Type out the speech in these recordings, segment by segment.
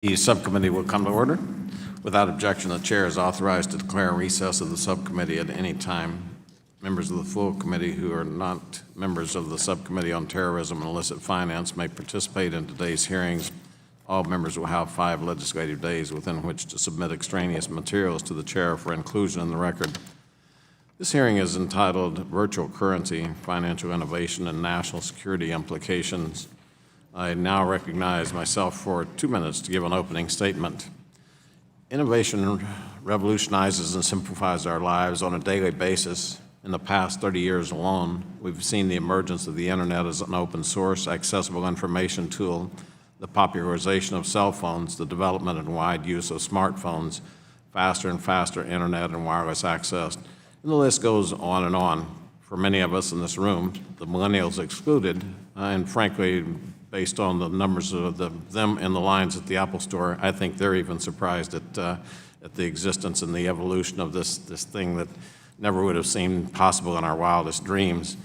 The subcommittee will come to order. Without objection, the chair is authorized to declare a recess of the subcommittee at any time. Members of the full committee who are not members of the Subcommittee on Terrorism and Illicit Finance may participate in today's hearings. All members will have 5 legislative days within which to submit extraneous materials to the chair for inclusion in the record. This hearing is entitled Virtual Currency, Financial Innovation and National Security Implications. I now recognize myself for 2 minutes to give an opening statement. Innovation revolutionizes and simplifies our lives on a daily basis. In the past 30 years alone, we've seen the emergence of the internet as an open source, accessible information tool, the popularization of cell phones, the development and wide use of smartphones, faster and faster internet and wireless access, and the list goes on and on. For many of us in this room, the millennials excluded, and frankly, based on the numbers of them in the lines at the Apple Store, I think they're even surprised at the existence and the evolution of this thing that never would have seemed possible in our wildest dreams.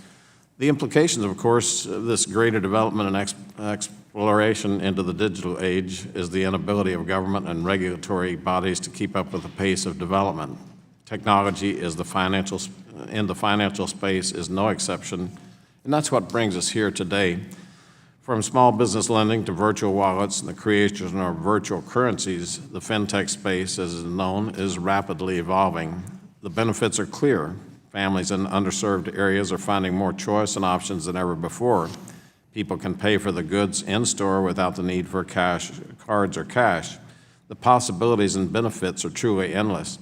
The implications, of course, of this greater development and exploration into the digital age is the inability of government and regulatory bodies to keep up with the pace of development. Technology in the financial space is no exception, and that's what brings us here today. From small business lending to virtual wallets and the creation of virtual currencies, the fintech space, as is known, is rapidly evolving. The benefits are clear. Families in underserved areas are finding more choice and options than ever before. People can pay for the goods in-store without the need for cards or cash. The possibilities and benefits are truly endless.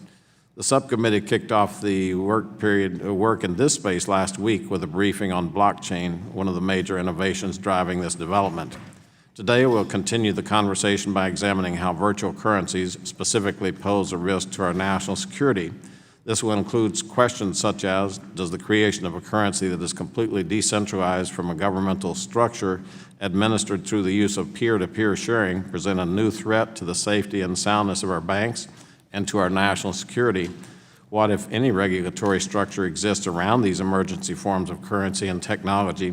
The subcommittee kicked off the work in this space last week with a briefing on blockchain, one of the major innovations driving this development. Today, we'll continue the conversation by examining how virtual currencies specifically pose a risk to our national security. This will include questions such as, does the creation of a currency that is completely decentralized from a governmental structure administered through the use of peer-to-peer sharing present a new threat to the safety and soundness of our banks and to our national security? What, if any, regulatory structure exists around these emergency forms of currency and technology?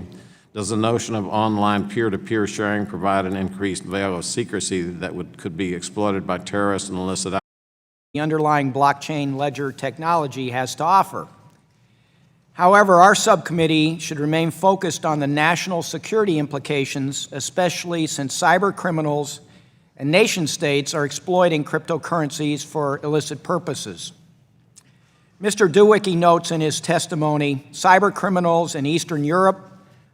Does the notion of online peer-to-peer sharing provide an increased veil of secrecy that could be exploited by terrorists and illicit the underlying blockchain ledger technology has to offer? However, our subcommittee should remain focused on the national security implications, especially since cyber criminals and nation-states are exploiting cryptocurrencies for illicit purposes. Mr. Dewicki notes in his testimony, cyber criminals in Eastern Europe,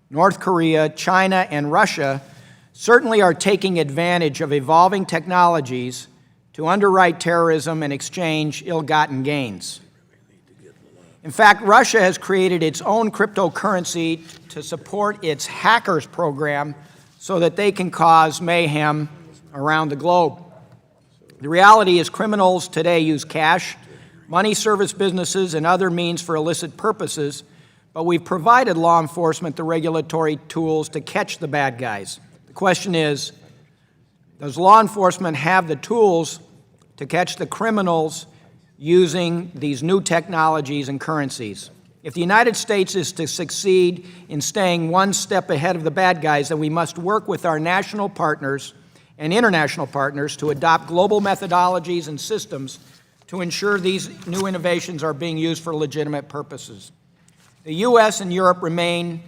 North Korea, China, and Russia certainly are taking advantage of evolving technologies to underwrite terrorism and exchange ill-gotten gains. In fact, Russia has created its own cryptocurrency to support its hackers program so that they can cause mayhem around the globe. The reality is criminals today use cash, money service businesses, and other means for illicit purposes, but we've provided law enforcement the regulatory tools to catch the bad guys. The question is, does law enforcement have the tools to catch the criminals using these new technologies and currencies? If the United States is to succeed in staying one step ahead of the bad guys, then we must work with our national partners and international partners to adopt global methodologies and systems to ensure these new innovations are being used for legitimate purposes. The U.S. and Europe remain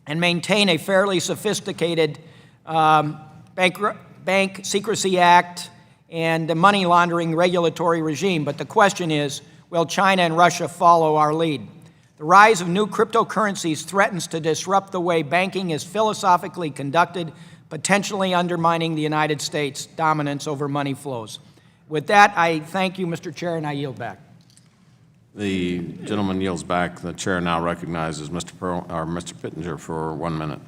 and maintain a fairly sophisticated Bank Secrecy Act and the money laundering regulatory regime, but the question is, will China and Russia follow our lead? The rise of new cryptocurrencies threatens to disrupt the way banking is philosophically conducted, potentially undermining the United States' dominance over money flows. With that, I thank you, Mr. Chair, and I yield back. The gentleman yields back. The chair now recognizes Mr. Peril, or Mr. Pittenger for 1 minute.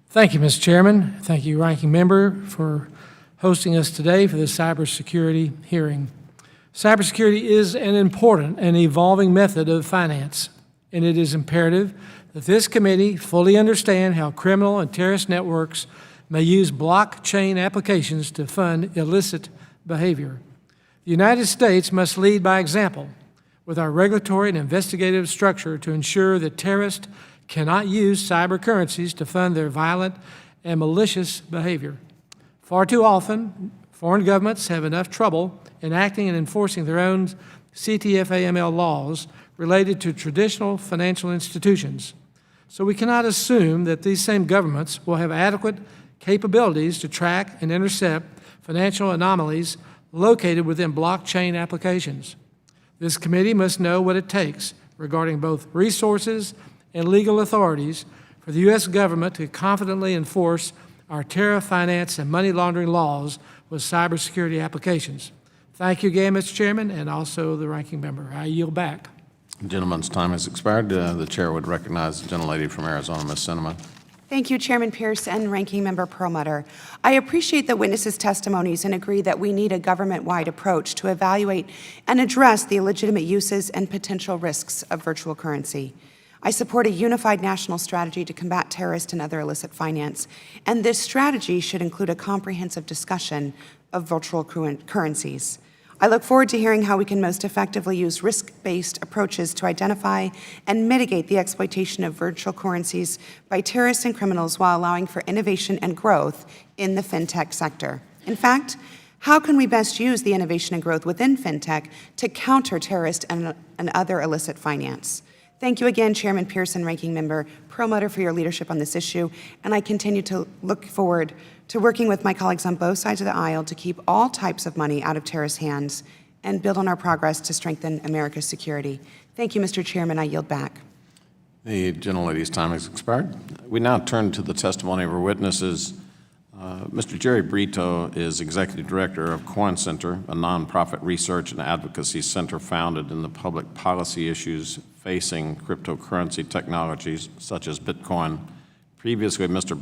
Thank you, Mr. Chairman. Thank you, Ranking Member, for hosting us today for this cybersecurity hearing. Cybersecurity is an important and evolving method of finance, and it is imperative that this committee fully understand how criminal and terrorist networks may use blockchain applications to fund illicit behavior. The United States must lead by example with our regulatory and investigative structure to ensure that terrorists cannot use cyber currencies to fund their violent and malicious behavior. Far too often, foreign governments have enough trouble enacting and enforcing their own CTF-AML laws related to traditional financial institutions. So we cannot assume that these same governments will have adequate capabilities to track and intercept financial anomalies located within blockchain applications. This committee must know what it takes regarding both resources and legal authorities for the U.S. government to confidently enforce our terror finance and money laundering laws with cybersecurity applications. Thank you again, Mr. Chairman, and also the ranking member. I yield back. The gentleman's time has expired. The chair would recognize the gentlelady from Arizona, Ms. Sinema. Thank you, Chairman Pierce and Ranking Member Perlmutter. I appreciate the witnesses' testimonies and agree that we need a government-wide approach to evaluate and address the legitimate uses and potential risks of virtual currency. I support a unified national strategy to combat terrorist and other illicit finance, and this strategy should include a comprehensive discussion of virtual currencies. I look forward to hearing how we can most effectively use risk-based approaches to identify and mitigate the exploitation of virtual currencies by terrorists and criminals while allowing for innovation and growth in the fintech sector. In fact, how can we best use the innovation and growth within fintech to counter terrorist and other illicit finance? Thank you again, Chairman Pierce and Ranking Member Perlmutter, for your leadership on this issue, and I continue to look forward to working with my colleagues on both sides of the aisle to keep all types of money out of terrorist hands and build on our progress to strengthen America's security. Thank you, Mr. Chairman. I yield back. The gentlelady's time has expired. We now turn to the testimony of our witnesses. Mr. Jerry Brito is Executive Director of Coin Center, a nonprofit research and advocacy center founded in the public policy issues facing cryptocurrency technologies such as Bitcoin. Previously, Mr.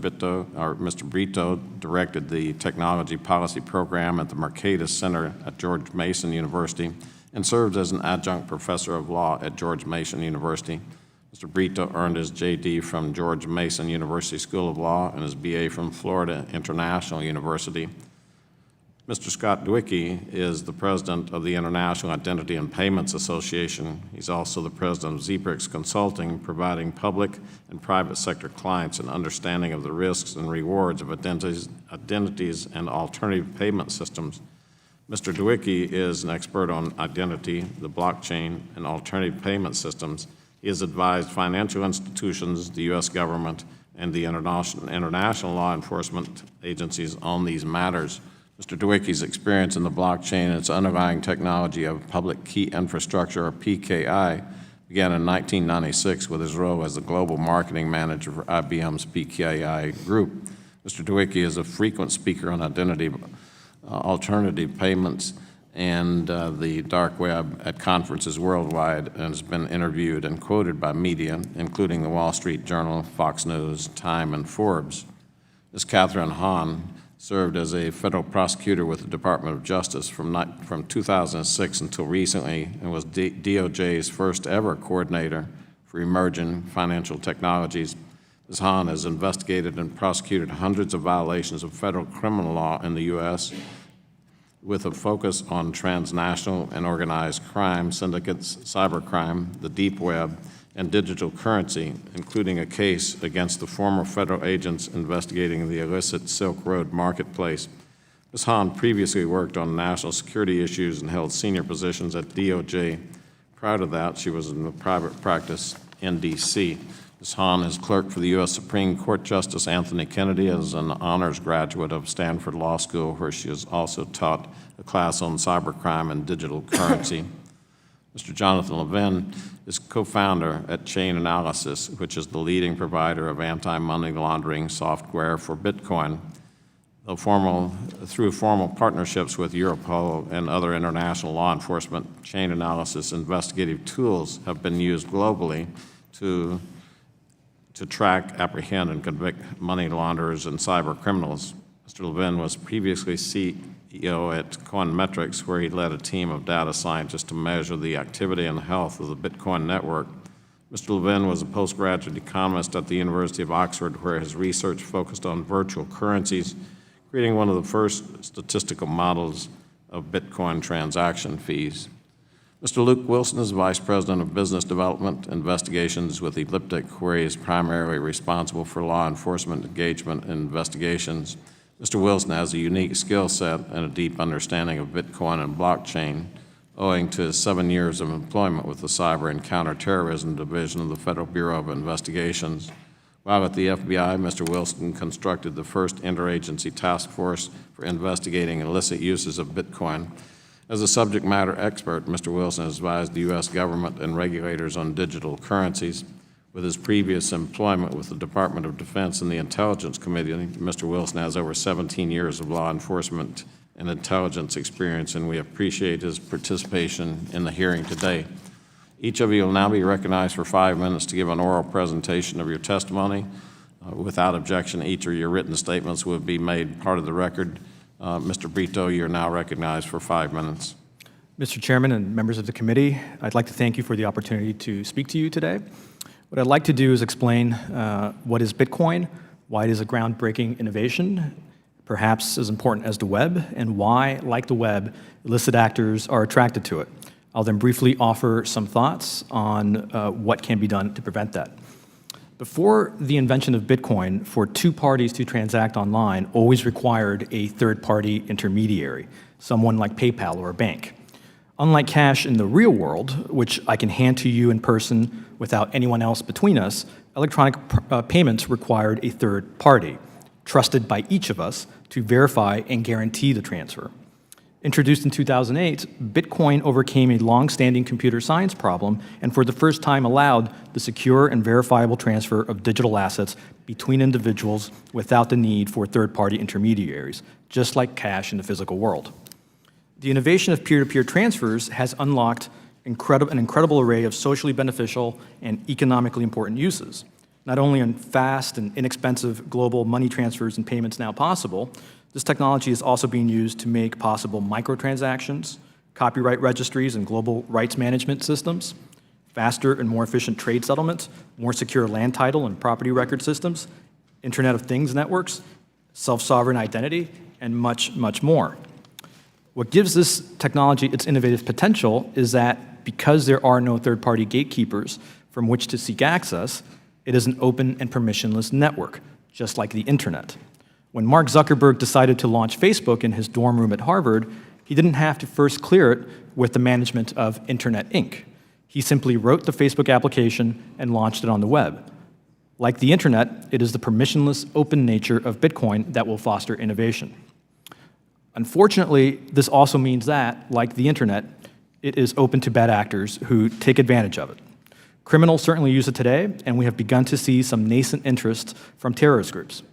Brito directed the Technology Policy Program at the Mercatus Center at George Mason University and served as an adjunct professor of law at George Mason University. Mr. Brito earned his J.D. from George Mason University School of Law and his B.A. from Florida International University. Mr. Scott Dwicky is the president of the International Identity and Payments Association. He's also the president of Zebrix Consulting, providing public and private sector clients an understanding of the risks and rewards of identities and alternative payment systems. Mr. Dwicky is an expert on identity, the blockchain, and alternative payment systems. He has advised financial institutions, the U.S. government, and the international law enforcement agencies on these matters. Mr. Dwicky's experience in the blockchain and its underlying technology of public key infrastructure, or PKI, began in 1996 with his role as the global marketing manager for IBM's PKI group. Mr. Dwicky is a frequent speaker on identity, alternative payments, and the dark web at conferences worldwide, and has been interviewed and quoted by media, including the Wall Street Journal, Fox News, Time, and Forbes. Ms. Catherine Hahn served as a federal prosecutor with the Department of Justice from 2006 until recently, and was DOJ's first ever coordinator for emerging financial technologies. Ms. Hahn has investigated and prosecuted hundreds of violations of federal criminal law in the U.S., with a focus on transnational and organized crime, syndicates, cybercrime, the deep web, and digital currency, including a case against the former federal agents investigating the illicit Silk Road marketplace. Ms. Hahn previously worked on national security issues and held senior positions at DOJ. Prior to that, she was in private practice in D.C. Ms. Hahn is clerk for the U.S. Supreme Court Justice Anthony Kennedy as an honors graduate of Stanford Law School, where she has also taught a class on cybercrime and digital currency. Mr. Jonathan Levin is co-founder at Chain Analysis, which is the leading provider of anti-money laundering software for Bitcoin. Through formal partnerships with Europol and other international law enforcement, Chain Analysis investigative tools have been used globally to track, apprehend, and convict money launderers and cyber criminals. Mr. Levin was previously CEO at Coinmetrics, where he led a team of data scientists to measure the activity and health of the Bitcoin network. Mr. Levin was a postgraduate economist at the University of Oxford, where his research focused on virtual currencies, creating one of the first statistical models of Bitcoin transaction fees. Mr. Luke Wilson is Vice President of Business Development Investigations with Elliptic, where he is primarily responsible for law enforcement engagement and investigations. Mr. Wilson has a unique skill set and a deep understanding of Bitcoin and blockchain, owing to his 7 years of employment with the Cyber and Counterterrorism Division of the Federal Bureau of Investigations. While at the FBI, Mr. Wilson constructed the first interagency task force for investigating illicit uses of Bitcoin. As a subject matter expert, Mr. Wilson has advised the U.S. government and regulators on digital currencies. With his previous employment with the Department of Defense and the Intelligence Committee, Mr. Wilson has over 17 years of law enforcement and intelligence experience, and we appreciate his participation in the hearing today. Each of you will now be recognized for 5 minutes to give an oral presentation of your testimony. Without objection, each of your written statements will be made part of the record. Mr. Brito, you're now recognized for 5 minutes. Mr. Chairman and members of the committee, I'd like to thank you for the opportunity to speak to you today. What I'd like to do is explain what is Bitcoin, why it is a groundbreaking innovation, perhaps as important as the web, and why, like the web, illicit actors are attracted to it. I'll then briefly offer some thoughts on what can be done to prevent that. Before the invention of Bitcoin, for two parties to transact online always required a third-party intermediary, someone like PayPal or a bank. Unlike cash in the real world, which I can hand to you in person without anyone else between us, electronic payments required a third party, trusted by each of us to verify and guarantee the transfer. Introduced in 2008, Bitcoin overcame a long-standing computer science problem and for the first time allowed the secure and verifiable transfer of digital assets between individuals without the need for third-party intermediaries, just like cash in the physical world. The innovation of peer-to-peer transfers has unlocked an incredible array of socially beneficial and economically important uses. Not only are fast and inexpensive global money transfers and payments now possible, this technology is also being used to make possible microtransactions, copyright registries and global rights management systems, faster and more efficient trade settlements, more secure land title and property record systems, Internet of Things networks, self-sovereign identity, and much, much more. What gives this technology its innovative potential is that because there are no third-party gatekeepers from which to seek access, it is an open and permissionless network, just like the internet. When Mark Zuckerberg decided to launch Facebook in his dorm room at Harvard, he didn't have to first clear it with the management of Internet Inc. He simply wrote the Facebook application and launched it on the web. Like the internet, it is the permissionless, open nature of Bitcoin that will foster innovation. Unfortunately, this also means that, like the internet, it is open to bad actors who take advantage of it. Criminals certainly use it today, and we have begun to see some nascent interest from terrorist groups.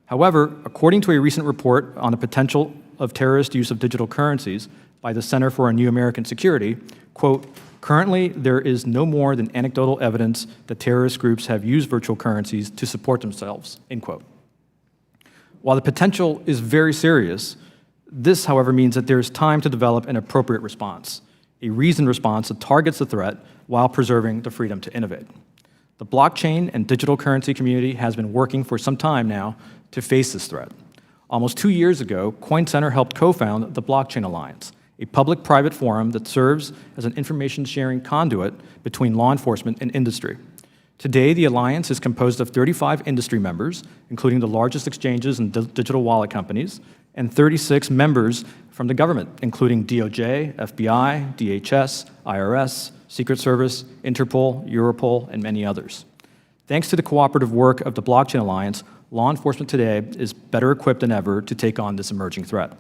However, according to a recent report on the potential of terrorist use of digital currencies by the Center for a New American Security, quote, currently there is no more than anecdotal evidence that terrorist groups have used virtual currencies to support themselves, end quote. While the potential is very serious, this, however, means that there is time to develop an appropriate response, a reasoned response that targets the threat while preserving the freedom to innovate. The blockchain and digital currency community has been working for some time now to face this threat. Almost 2 years ago, Coin Center helped co-found the Blockchain Alliance, a public-private forum that serves as an information-sharing conduit between law enforcement and industry. Today, the Alliance is composed of 35 industry members, including the largest exchanges and digital wallet companies, and 36 members from the government, including DOJ, FBI, DHS, IRS, Secret Service, Interpol, Europol, and many others. Thanks to the cooperative work of the Blockchain Alliance, law enforcement today is better equipped than ever to take on this emerging threat.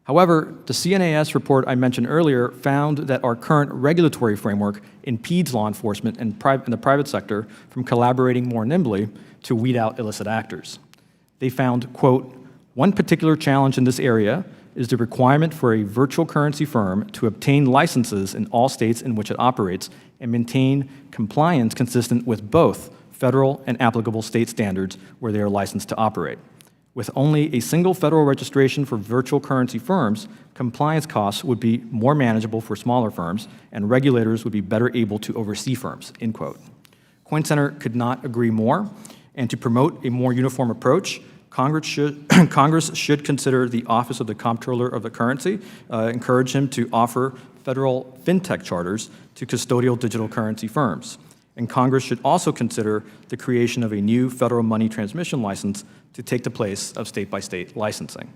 However, the CNAS report I mentioned earlier found that our current regulatory framework impedes law enforcement and the private sector from collaborating more nimbly to weed out illicit actors. They found, quote, one particular challenge in this area is the requirement for a virtual currency firm to obtain licenses in all states in which it operates and maintain compliance consistent with both federal and applicable state standards where they are licensed to operate. With only a single federal registration for virtual currency firms, compliance costs would be more manageable for smaller firms, and regulators would be better able to oversee firms, end quote. Coin Center could not agree more, and to promote a more uniform approach, Congress should consider the Office of the Comptroller of the Currency, encourage him to offer federal fintech charters to custodial digital currency firms. and Congress should also consider the creation of a new federal money transmission license to take the place of state-by-state licensing.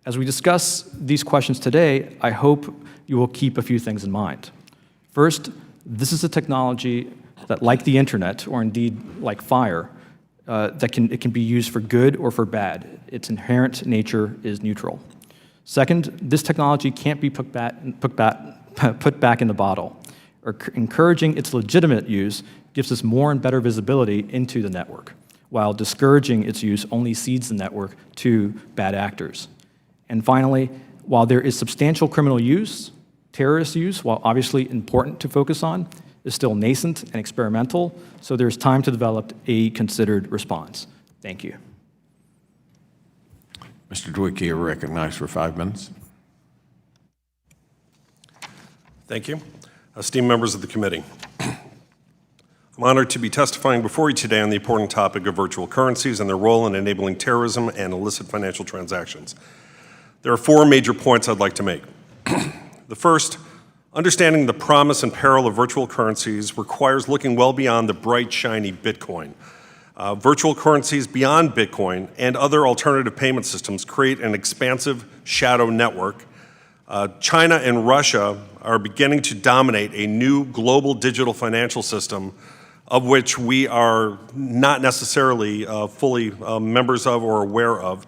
As we discuss these questions today, I hope you will keep a few things in mind. First, this is a technology that, like the internet, or indeed like fire, it can be used for good or for bad. Its inherent nature is neutral. Second, this technology can't be put back in the bottle. Encouraging its legitimate use gives us more and better visibility into the network, while discouraging its use only cedes the network to bad actors. And finally, while there is substantial criminal use, terrorist use, while obviously important to focus on, is still nascent and experimental, so there's time to develop a considered response. Thank you. Mr. Dwight, you're recognized for 5 minutes. Thank you. Esteemed members of the committee, I'm honored to be testifying before you today on the important topic of virtual currencies and their role in enabling terrorism and illicit financial transactions. There are 4 major points I'd like to make. The first, understanding the promise and peril of virtual currencies requires looking well beyond the bright, shiny Bitcoin. Virtual currencies beyond Bitcoin and other alternative payment systems create an expansive shadow network. China and Russia are beginning to dominate a new global digital financial system of which we are not necessarily fully members of or aware of.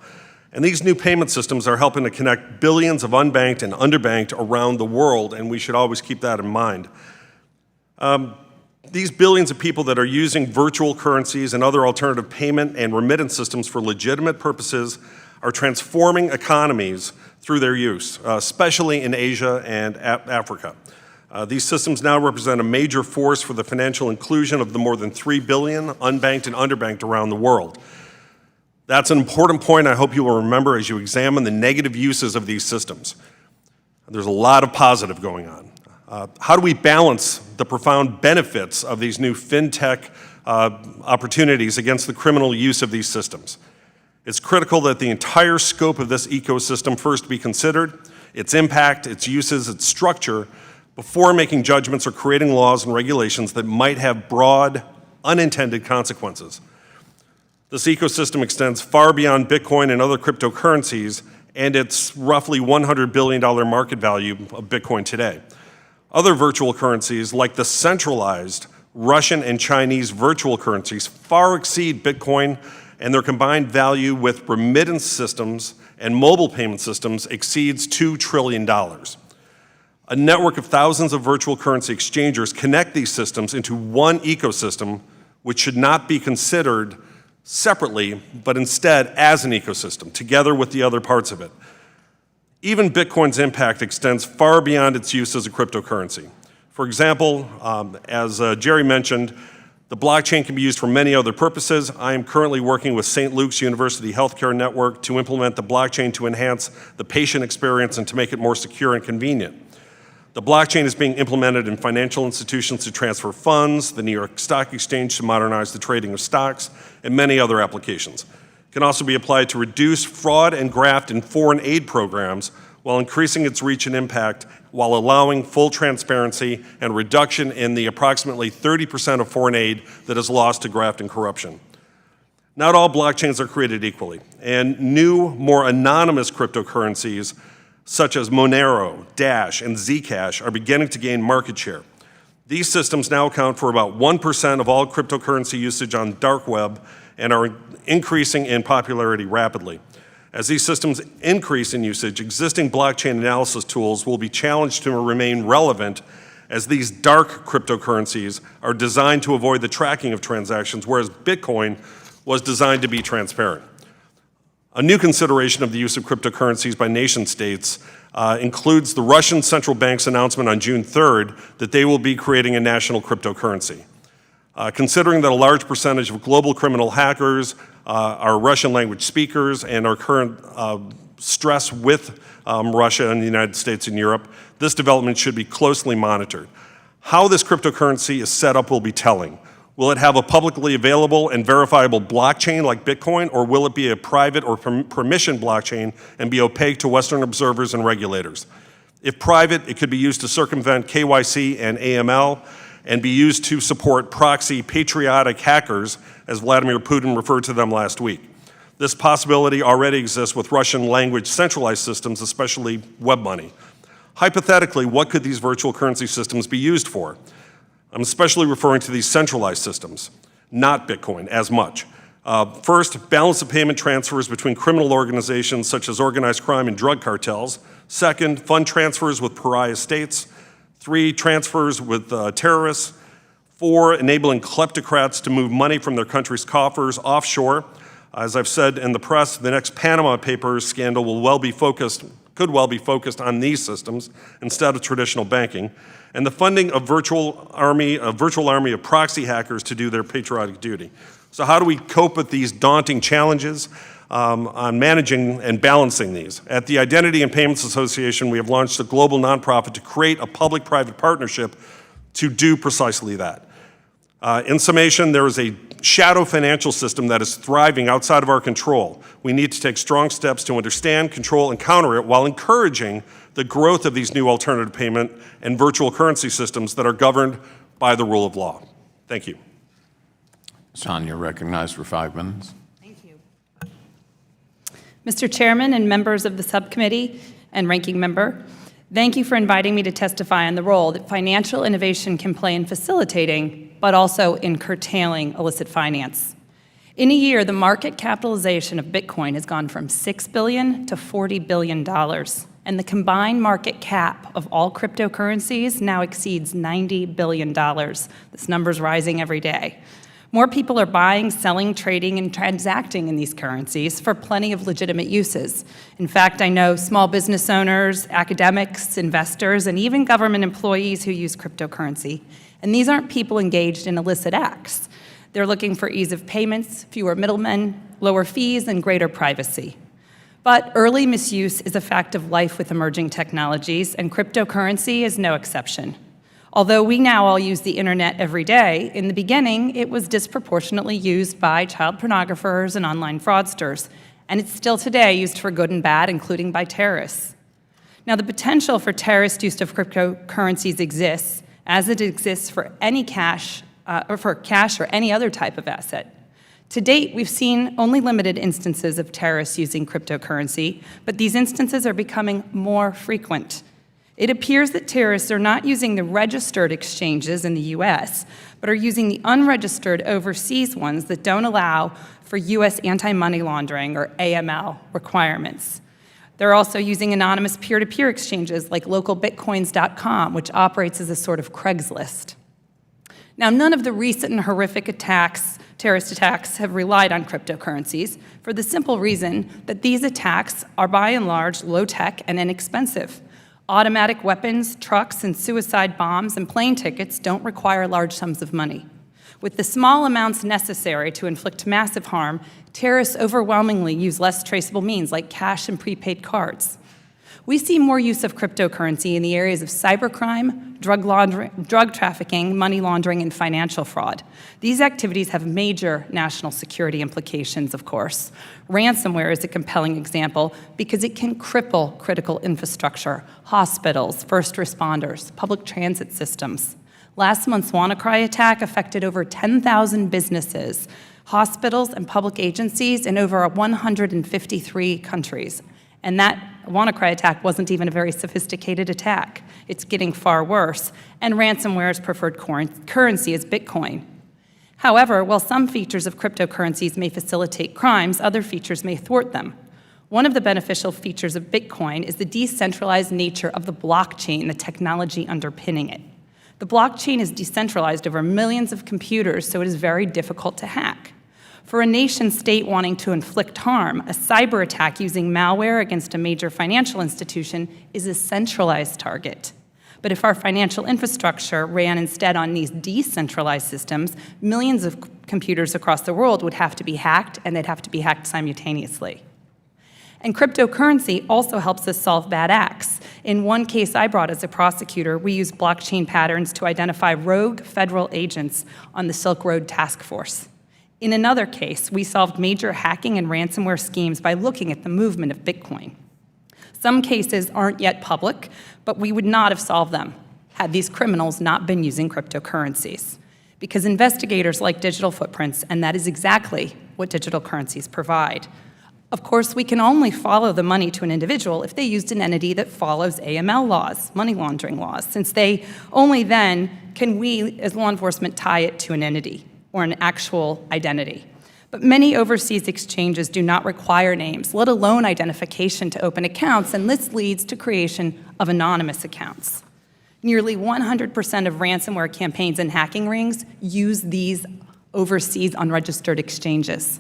And these new payment systems are helping to connect billions of unbanked and underbanked around the world, and we should always keep that in mind. These billions of people that are using virtual currencies and other alternative payment and remittance systems for legitimate purposes are transforming economies through their use, especially in Asia and Africa. These systems now represent a major force for the financial inclusion of the more than 3 billion unbanked and underbanked around the world. That's an important point I hope you will remember as you examine the negative uses of these systems. There's a lot of positive going on. How do we balance the profound benefits of these new fintech opportunities against the criminal use of these systems? It's critical that the entire scope of this ecosystem first be considered, its impact, its uses, its structure, before making judgments or creating laws and regulations that might have broad, unintended consequences. This ecosystem extends far beyond Bitcoin and other cryptocurrencies and its roughly $100 billion market value of Bitcoin today. Other virtual currencies, like the centralized Russian and Chinese virtual currencies, far exceed Bitcoin, and their combined value with remittance systems and mobile payment systems exceeds $2 trillion. A network of thousands of virtual currency exchangers connect these systems into one ecosystem, which should not be considered separately, but instead as an ecosystem, together with the other parts of it. Even Bitcoin's impact extends far beyond its use as a cryptocurrency. For example, as Jerry mentioned, the blockchain can be used for many other purposes. I am currently working with St. Luke's University Healthcare Network to implement the blockchain to enhance the patient experience and to make it more secure and convenient. The blockchain is being implemented in financial institutions to transfer funds, the New York Stock Exchange to modernize the trading of stocks, and many other applications. It can also be applied to reduce fraud and graft in foreign aid programs while increasing its reach and impact, while allowing full transparency and reduction in the approximately 30% of foreign aid that is lost to graft and corruption. Not all blockchains are created equally, and new, more anonymous cryptocurrencies such as Monero, Dash, and Zcash are beginning to gain market share. These systems now account for about 1% of all cryptocurrency usage on dark web and are increasing in popularity rapidly. As these systems increase in usage, existing blockchain analysis tools will be challenged to remain relevant, as these dark cryptocurrencies are designed to avoid the tracking of transactions, whereas Bitcoin was designed to be transparent. A new consideration of the use of cryptocurrencies by nation states includes the Russian central bank's announcement on June 3rd that they will be creating a national cryptocurrency. Considering that a large percentage of global criminal hackers are Russian language speakers and our current stress with Russia and the United States and Europe, this development should be closely monitored. How this cryptocurrency is set up will be telling. Will it have a publicly available and verifiable blockchain like Bitcoin, or will it be a private or permission blockchain and be opaque to Western observers and regulators? If private, it could be used to circumvent KYC and AML, and be used to support proxy patriotic hackers, as Vladimir Putin referred to them last week. This possibility already exists with Russian language centralized systems, especially WebMoney. Hypothetically, what could these virtual currency systems be used for? I'm especially referring to these centralized systems, not Bitcoin as much. First, balance of payment transfers between criminal organizations such as organized crime and drug cartels. Second, fund transfers with pariah states. 3, transfers with terrorists. 4, enabling kleptocrats to move money from their country's coffers offshore. As I've said in the press, the next Panama Papers scandal could well be focused on these systems instead of traditional banking. And the funding of virtual army of proxy hackers to do their patriotic duty. So how do we cope with these daunting challenges on managing and balancing these? At the Identity and Payments Association, we have launched a global nonprofit to create a public-private partnership to do precisely that. In summation, there is a shadow financial system that is thriving outside of our control. We need to take strong steps to understand, control, and counter it while encouraging the growth of these new alternative payment and virtual currency systems that are governed by the rule of law. Thank you. Ms. Hahn, you're recognized for 5 minutes. Thank you. Mr. Chairman and members of the subcommittee and ranking member, thank you for inviting me to testify on the role that financial innovation can play in facilitating, but also in curtailing illicit finance. In a year, the market capitalization of Bitcoin has gone from $6 billion to $40 billion, and the combined market cap of all cryptocurrencies now exceeds $90 billion. This number's rising every day. More people are buying, selling, trading, and transacting in these currencies for plenty of legitimate uses. In fact, I know small business owners, academics, investors, and even government employees who use cryptocurrency. And these aren't people engaged in illicit acts. They're looking for ease of payments, fewer middlemen, lower fees, and greater privacy. But early misuse is a fact of life with emerging technologies, and cryptocurrency is no exception. Although we now all use the internet every day, in the beginning, it was disproportionately used by child pornographers and online fraudsters, and it's still today used for good and bad, including by terrorists. Now, the potential for terrorist use of cryptocurrencies exists, as it exists for any cash or any other type of asset. To date, we've seen only limited instances of terrorists using cryptocurrency, but these instances are becoming more frequent. It appears that terrorists are not using the registered exchanges in the U.S., but are using the unregistered overseas ones that don't allow for U.S. anti-money laundering or AML requirements. They're also using anonymous peer-to-peer exchanges like localbitcoins.com, which operates as a sort of Craigslist. Now, none of the recent and horrific terrorist attacks, have relied on cryptocurrencies for the simple reason that these attacks are by and large low-tech and inexpensive. Automatic weapons, trucks, and suicide bombs and plane tickets don't require large sums of money. With the small amounts necessary to inflict massive harm, terrorists overwhelmingly use less traceable means like cash and prepaid cards. We see more use of cryptocurrency in the areas of cybercrime, drug trafficking, money laundering, and financial fraud. These activities have major national security implications, of course. Ransomware is a compelling example because it can cripple critical infrastructure, hospitals, first responders, public transit systems. Last month's WannaCry attack affected over 10,000 businesses, hospitals, and public agencies in over 153 countries. And that WannaCry attack wasn't even a very sophisticated attack. It's getting far worse, and ransomware's preferred currency is Bitcoin. However, while some features of cryptocurrencies may facilitate crimes, other features may thwart them. One of the beneficial features of Bitcoin is the decentralized nature of the blockchain, the technology underpinning it. The blockchain is decentralized over millions of computers, so it is very difficult to hack. For a nation-state wanting to inflict harm, a cyber attack using malware against a major financial institution is a centralized target. But if our financial infrastructure ran instead on these decentralized systems, millions of computers across the world would have to be hacked, and they'd have to be hacked simultaneously. And cryptocurrency also helps us solve bad acts. In one case I brought as a prosecutor, we used blockchain patterns to identify rogue federal agents on the Silk Road Task Force. In another case, we solved major hacking and ransomware schemes by looking at the movement of Bitcoin. Some cases aren't yet public, but we would not have solved them had these criminals not been using cryptocurrencies. Because investigators like digital footprints, and that is exactly what digital currencies provide. Of course, we can only follow the money to an individual if they used an entity that follows AML laws, money laundering laws, since they only then can we, as law enforcement, tie it to an entity or an actual identity. But many overseas exchanges do not require names, let alone identification to open accounts, and this leads to creation of anonymous accounts. Nearly 100% of ransomware campaigns and hacking rings use these overseas unregistered exchanges.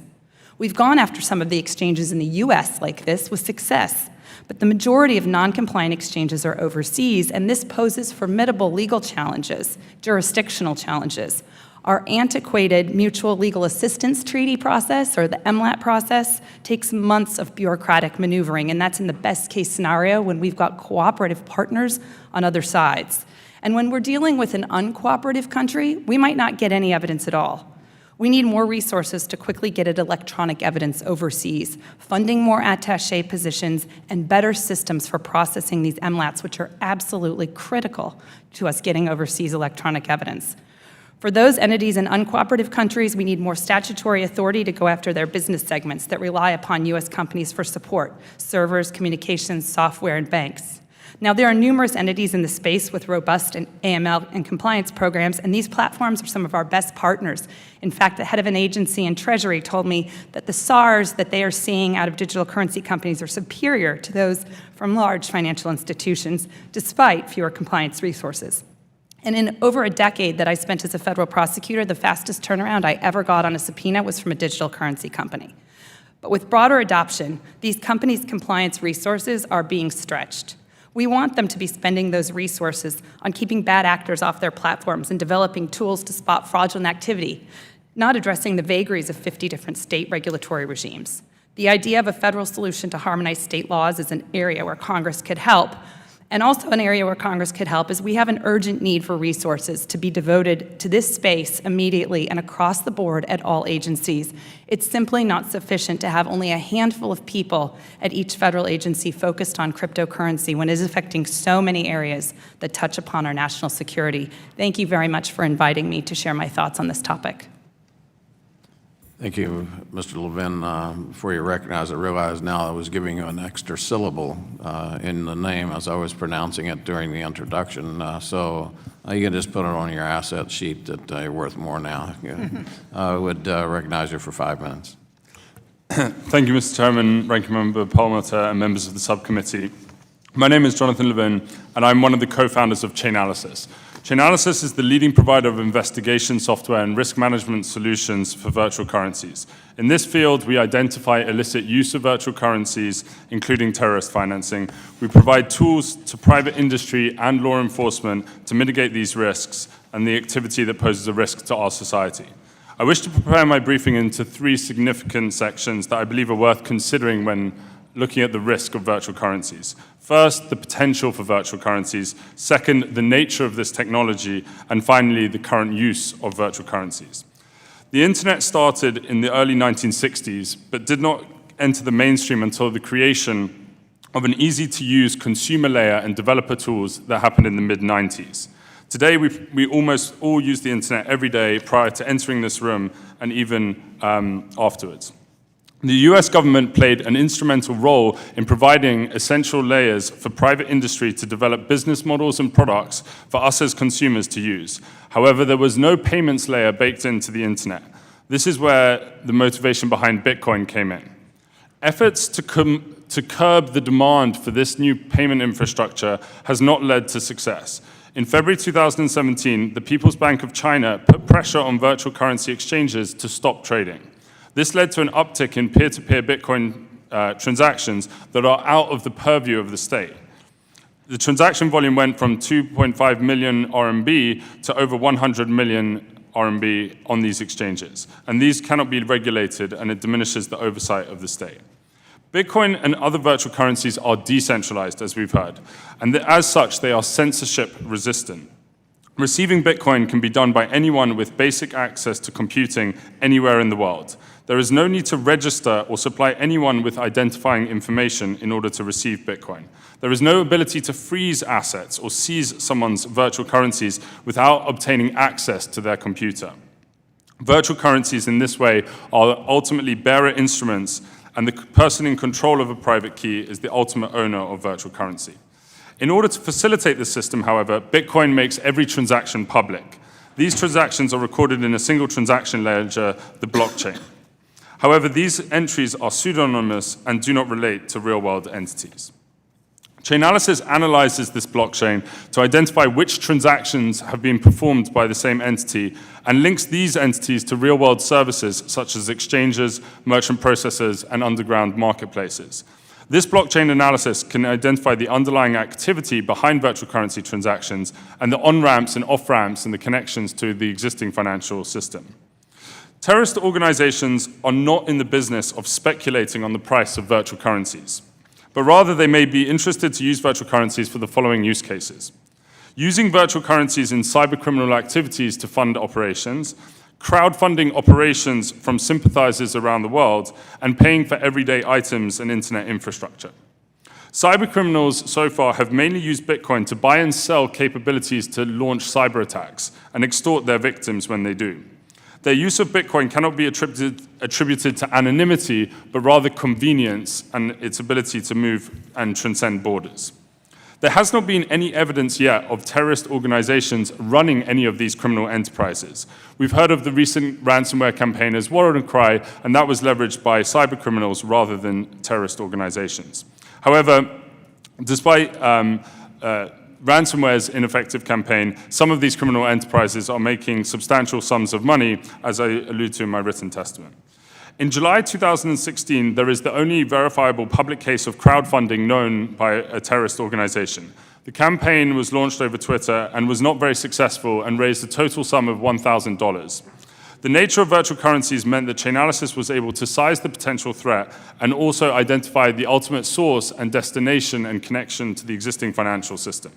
We've gone after some of the exchanges in the US like this with success, but the majority of non-compliant exchanges are overseas, and this poses formidable legal challenges, jurisdictional challenges. Our antiquated Mutual Legal Assistance Treaty process, or the MLAT process, takes months of bureaucratic maneuvering, and that's in the best case scenario when we've got cooperative partners on other sides. And when we're dealing with an uncooperative country, we might not get any evidence at all. We need more resources to quickly get at electronic evidence overseas, funding more attaché positions, and better systems for processing these MLATs, which are absolutely critical to us getting overseas electronic evidence. For those entities in uncooperative countries, we need more statutory authority to go after their business segments that rely upon U.S. companies for support, servers, communications, software, and banks. Now, there are numerous entities in the space with robust AML and compliance programs, and these platforms are some of our best partners. In fact, the head of an agency in Treasury told me that the SARs that they are seeing out of digital currency companies are superior to those from large financial institutions, despite fewer compliance resources. And in over a decade that I spent as a federal prosecutor, the fastest turnaround I ever got on a subpoena was from a digital currency company. But with broader adoption, these companies' compliance resources are being stretched. We want them to be spending those resources on keeping bad actors off their platforms and developing tools to spot fraudulent activity, not addressing the vagaries of 50 different state regulatory regimes. The idea of a federal solution to harmonize state laws is an area where Congress could help. And also an area where Congress could help is we have an urgent need for resources to be devoted to this space immediately and across the board at all agencies. It's simply not sufficient to have only a handful of people at each federal agency focused on cryptocurrency when it is affecting so many areas that touch upon our national security. Thank you very much for inviting me to share my thoughts on this topic. Thank you, Mr. Levin. Before you recognize, I realize now I was giving you an extra syllable in the name as I was pronouncing it during the introduction. So you can just put it on your asset sheet that you're worth more now. I would recognize you for 5 minutes. Thank you, Mr. Chairman, Ranking Member Perlmutter, and members of the subcommittee. My name is Jonathan Levin, and I'm one of the co-founders of Chainalysis. Chainalysis is the leading provider of investigation software and risk management solutions for virtual currencies. In this field, we identify illicit use of virtual currencies, including terrorist financing. We provide tools to private industry and law enforcement to mitigate these risks and the activity that poses a risk to our society. I wish to prepare my briefing into 3 significant sections that I believe are worth considering when looking at the risk of virtual currencies. First, the potential for virtual currencies. Second, the nature of this technology. And finally, the current use of virtual currencies. The internet started in the early 1960s, but did not enter the mainstream until the creation of an easy-to-use consumer layer and developer tools that happened in the mid-90s. Today, we almost all use the internet every day prior to entering this room and even afterwards. The US government played an instrumental role in providing essential layers for private industry to develop business models and products for us as consumers to use. However, there was no payments layer baked into the internet. This is where the motivation behind Bitcoin came in. Efforts to curb the demand for this new payment infrastructure has not led to success. In February 2017, the People's Bank of China put pressure on virtual currency exchanges to stop trading. This led to an uptick in peer-to-peer Bitcoin transactions that are out of the purview of the state. The transaction volume went from 2.5 million RMB to over 100 million RMB on these exchanges. And these cannot be regulated, and it diminishes the oversight of the state. Bitcoin and other virtual currencies are decentralized, as we've heard. And as such, they are censorship resistant. Receiving Bitcoin can be done by anyone with basic access to computing anywhere in the world. There is no need to register or supply anyone with identifying information in order to receive Bitcoin. There is no ability to freeze assets or seize someone's virtual currencies without obtaining access to their computer. Virtual currencies in this way are ultimately bearer instruments, and the person in control of a private key is the ultimate owner of virtual currency. In order to facilitate this system, however, Bitcoin makes every transaction public. These transactions are recorded in a single transaction ledger, the blockchain. However, these entries are pseudonymous and do not relate to real-world entities. Chainalysis analyzes this blockchain to identify which transactions have been performed by the same entity and links these entities to real-world services such as exchanges, merchant processors, and underground marketplaces. This blockchain analysis can identify the underlying activity behind virtual currency transactions and the on-ramps and off-ramps and the connections to the existing financial system. Terrorist organizations are not in the business of speculating on the price of virtual currencies, but rather they may be interested to use virtual currencies for the following use cases: using virtual currencies in cybercriminal activities to fund operations, crowdfunding operations from sympathizers around the world, and paying for everyday items and internet infrastructure. Cybercriminals so far have mainly used Bitcoin to buy and sell capabilities to launch cyber attacks and extort their victims when they do. Their use of Bitcoin cannot be attributed to anonymity, but rather convenience and its ability to move and transcend borders. There has not been any evidence yet of terrorist organizations running any of these criminal enterprises. We've heard of the recent ransomware campaign as WannaCry, and that was leveraged by cybercriminals rather than terrorist organizations. However, despite ransomware's ineffective campaign, some of these criminal enterprises are making substantial sums of money, as I allude to in my written testament. In July 2016, there is the only verifiable public case of crowdfunding known by a terrorist organization. The campaign was launched over Twitter and was not very successful and raised a total sum of $1,000. The nature of virtual currencies meant that Chainalysis was able to size the potential threat and also identify the ultimate source and destination and connection to the existing financial system.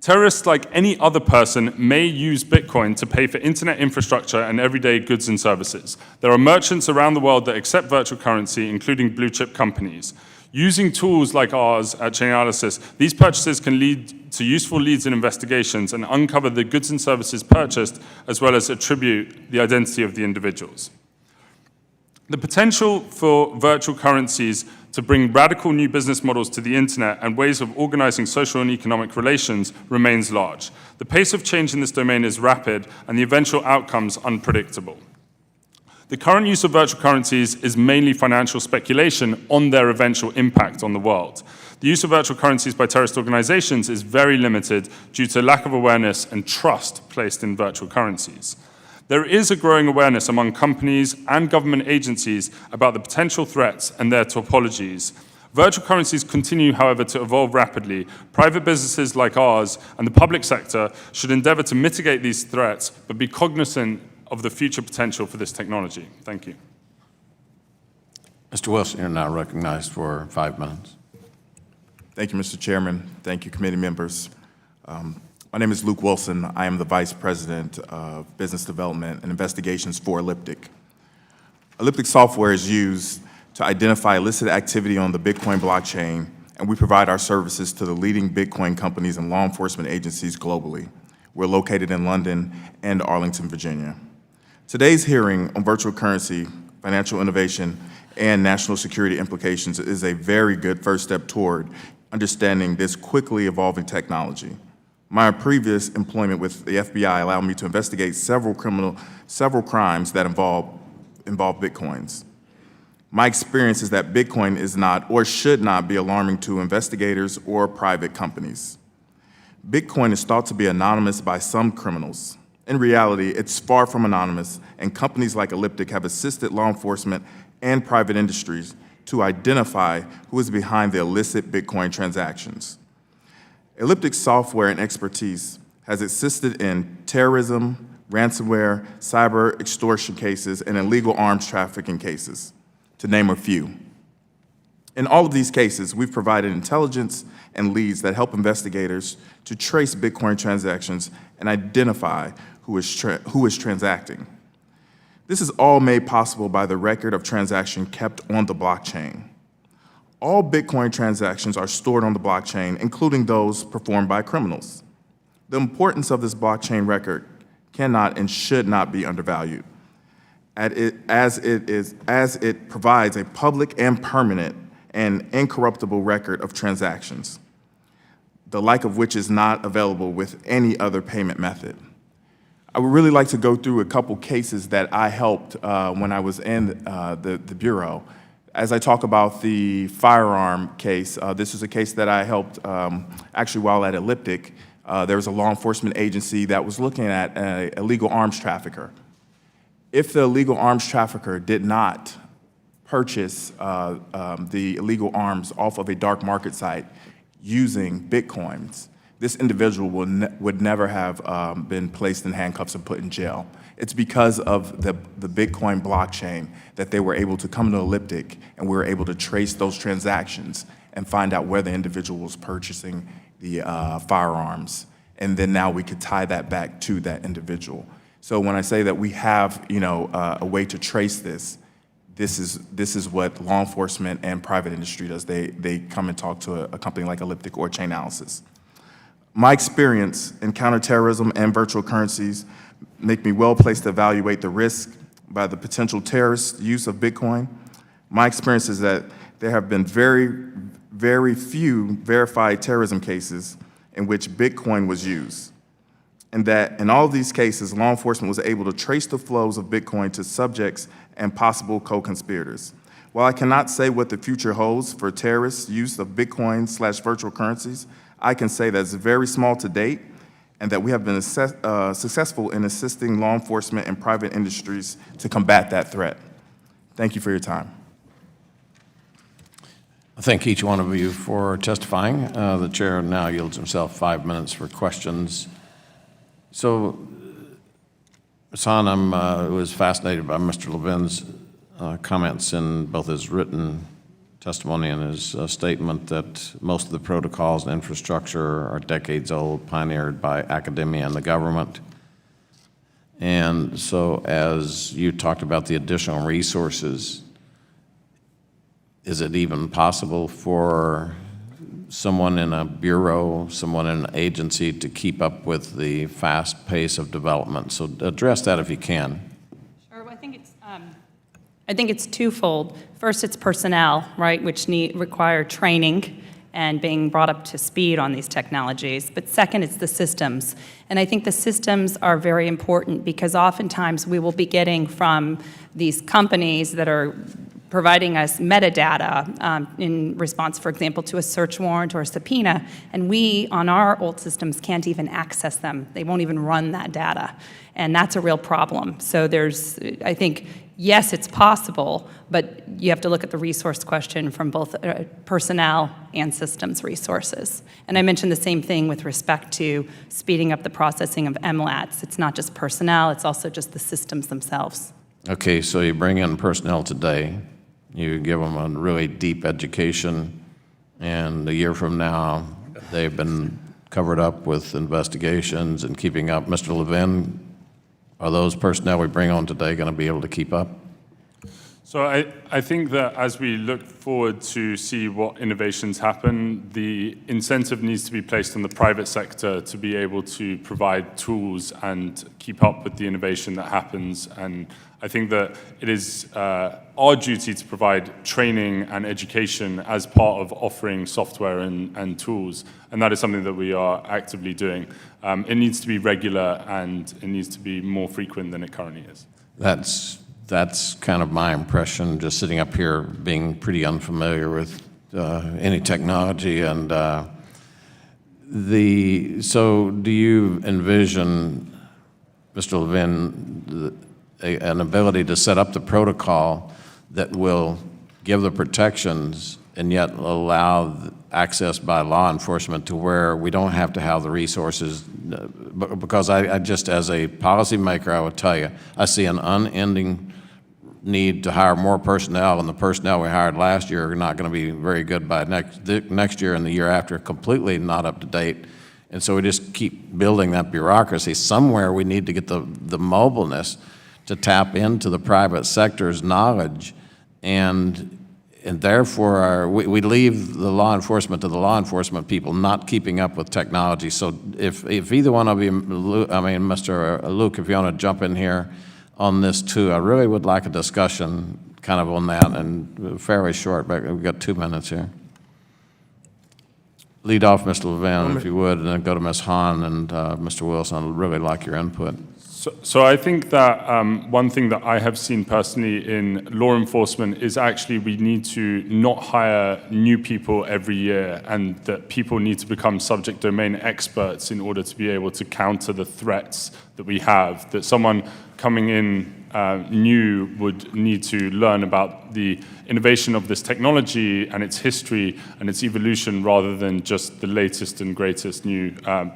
Terrorists, like any other person, may use Bitcoin to pay for internet infrastructure and everyday goods and services. There are merchants around the world that accept virtual currency, including blue-chip companies. Using tools like ours at Chainalysis, these purchases can lead to useful leads in investigations and uncover the goods and services purchased, as well as attribute the identity of the individuals. The potential for virtual currencies to bring radical new business models to the internet and ways of organizing social and economic relations remains large. The pace of change in this domain is rapid and the eventual outcomes unpredictable. The current use of virtual currencies is mainly financial speculation on their eventual impact on the world. The use of virtual currencies by terrorist organizations is very limited due to lack of awareness and trust placed in virtual currencies. There is a growing awareness among companies and government agencies about the potential threats and their topologies. Virtual currencies continue, however, to evolve rapidly. Private businesses like ours and the public sector should endeavor to mitigate these threats, but be cognizant of the future potential for this technology. Thank you. Mr. Wilson, you're now recognized for 5 minutes. Thank you, Mr. Chairman. Thank you, committee members. My name is Luke Wilson. I am the Vice President of Business Development and Investigations for Elliptic. Elliptic software is used to identify illicit activity on the Bitcoin blockchain, and we provide our services to the leading Bitcoin companies and law enforcement agencies globally. We're located in London and Arlington, Virginia. Today's hearing on virtual currency, financial innovation, and national security implications is a very good first step toward understanding this quickly evolving technology. My previous employment with the FBI allowed me to investigate several crimes that involve Bitcoins. My experience is that Bitcoin is not or should not be alarming to investigators or private companies. Bitcoin is thought to be anonymous by some criminals. In reality, it's far from anonymous, and companies like Elliptic have assisted law enforcement and private industries to identify who is behind the illicit Bitcoin transactions. Elliptic's software and expertise has assisted in terrorism, ransomware, cyber extortion cases, and illegal arms trafficking cases, to name a few. In all of these cases, we've provided intelligence and leads that help investigators to trace Bitcoin transactions and identify who is transacting. This is all made possible by the record of transaction kept on the blockchain. All Bitcoin transactions are stored on the blockchain, including those performed by criminals. The importance of this blockchain record cannot and should not be undervalued, as it provides a public and permanent and incorruptible record of transactions, the like of which is not available with any other payment method. I would really like to go through a couple cases that I helped when I was in the Bureau. As I talk about the firearm case, this is a case that I helped actually while at Elliptic. There was a law enforcement agency that was looking at an illegal arms trafficker. If the illegal arms trafficker did not purchase the illegal arms off of a dark market site using Bitcoins, this individual would never have been placed in handcuffs and put in jail. It's because of the Bitcoin blockchain that they were able to come to Elliptic, and we were able to trace those transactions and find out where the individual was purchasing the firearms. And then now we could tie that back to that individual. So when I say that we have, a way to trace this, this is what law enforcement and private industry does. They come and talk to a company like Elliptic or Chainalysis. My experience in counterterrorism and virtual currencies make me well placed to evaluate the risk by the potential terrorist use of Bitcoin. My experience is that there have been very, very few verified terrorism cases in which Bitcoin was used, and that in all of these cases, law enforcement was able to trace the flows of Bitcoin to subjects and possible co-conspirators. While I cannot say what the future holds for terrorists' use of Bitcoin/virtual currencies, I can say that it's very small to date, and that we have been successful in assisting law enforcement and private industries to combat that threat. Thank you for your time. I thank each one of you for testifying. The chair now yields himself 5 minutes for questions. So, Hassan, I was fascinated by Mr. Levin's comments in both his written testimony and his statement that most of the protocols and infrastructure are decades old, pioneered by academia and the government. And so as you talked about the additional resources, is it even possible for someone in a bureau, someone in an agency to keep up with the fast pace of development? So address that if you can. Sure. I think it's twofold. First, it's personnel, right, which require training and being brought up to speed on these technologies. But second, it's the systems. And I think the systems are very important because oftentimes we will be getting from these companies that are providing us metadata in response, for example, to a search warrant or a subpoena, and we, on our old systems, can't even access them. They won't even run that data, and that's a real problem. So there's, I think, yes, it's possible, but you have to look at the resource question from both personnel and systems resources. And I mentioned the same thing with respect to speeding up the processing of MLATs. It's not just personnel, it's also just the systems themselves. Okay, so you bring in personnel today, you give them a really deep education, and a year from now, they've been covered up with investigations and keeping up. Mr. Levin, are those personnel we bring on today going to be able to keep up? So I think that as we look forward to see what innovations happen, the incentive needs to be placed on the private sector to be able to provide tools and keep up with the innovation that happens. And I think that it is our duty to provide training and education as part of offering software and tools. And that is something that we are actively doing. It needs to be regular and it needs to be more frequent than it currently is. That's kind of my impression, just sitting up here being pretty unfamiliar with any technology. And so do you envision, Mr. Levin, an ability to set up the protocol that will give the protections and yet allow access by law enforcement to where we don't have to have the resources? Because I just, as a policymaker, I would tell you, I see an unending need to hire more personnel, and the personnel we hired last year are not going to be very good by next year and the year after, completely not up to date. And so we just keep building that bureaucracy. Somewhere we need to get the mobileness to tap into the private sector's knowledge, and therefore we leave the law enforcement to the law enforcement people not keeping up with technology. So if either one of you, Mr. Luke, if you want to jump in here on this too, I really would like a discussion kind of on that, and fairly short, but we've got 2 minutes here. Lead off, Mr. Levin, if you would, and then go to Ms. Hahn and Mr. Wilson. I'd really like your input. So I think that one thing that I have seen personally in law enforcement is actually we need to not hire new people every year, and that people need to become subject domain experts in order to be able to counter the threats that we have. That someone coming in new would need to learn about the innovation of this technology and its history and its evolution rather than just the latest and greatest new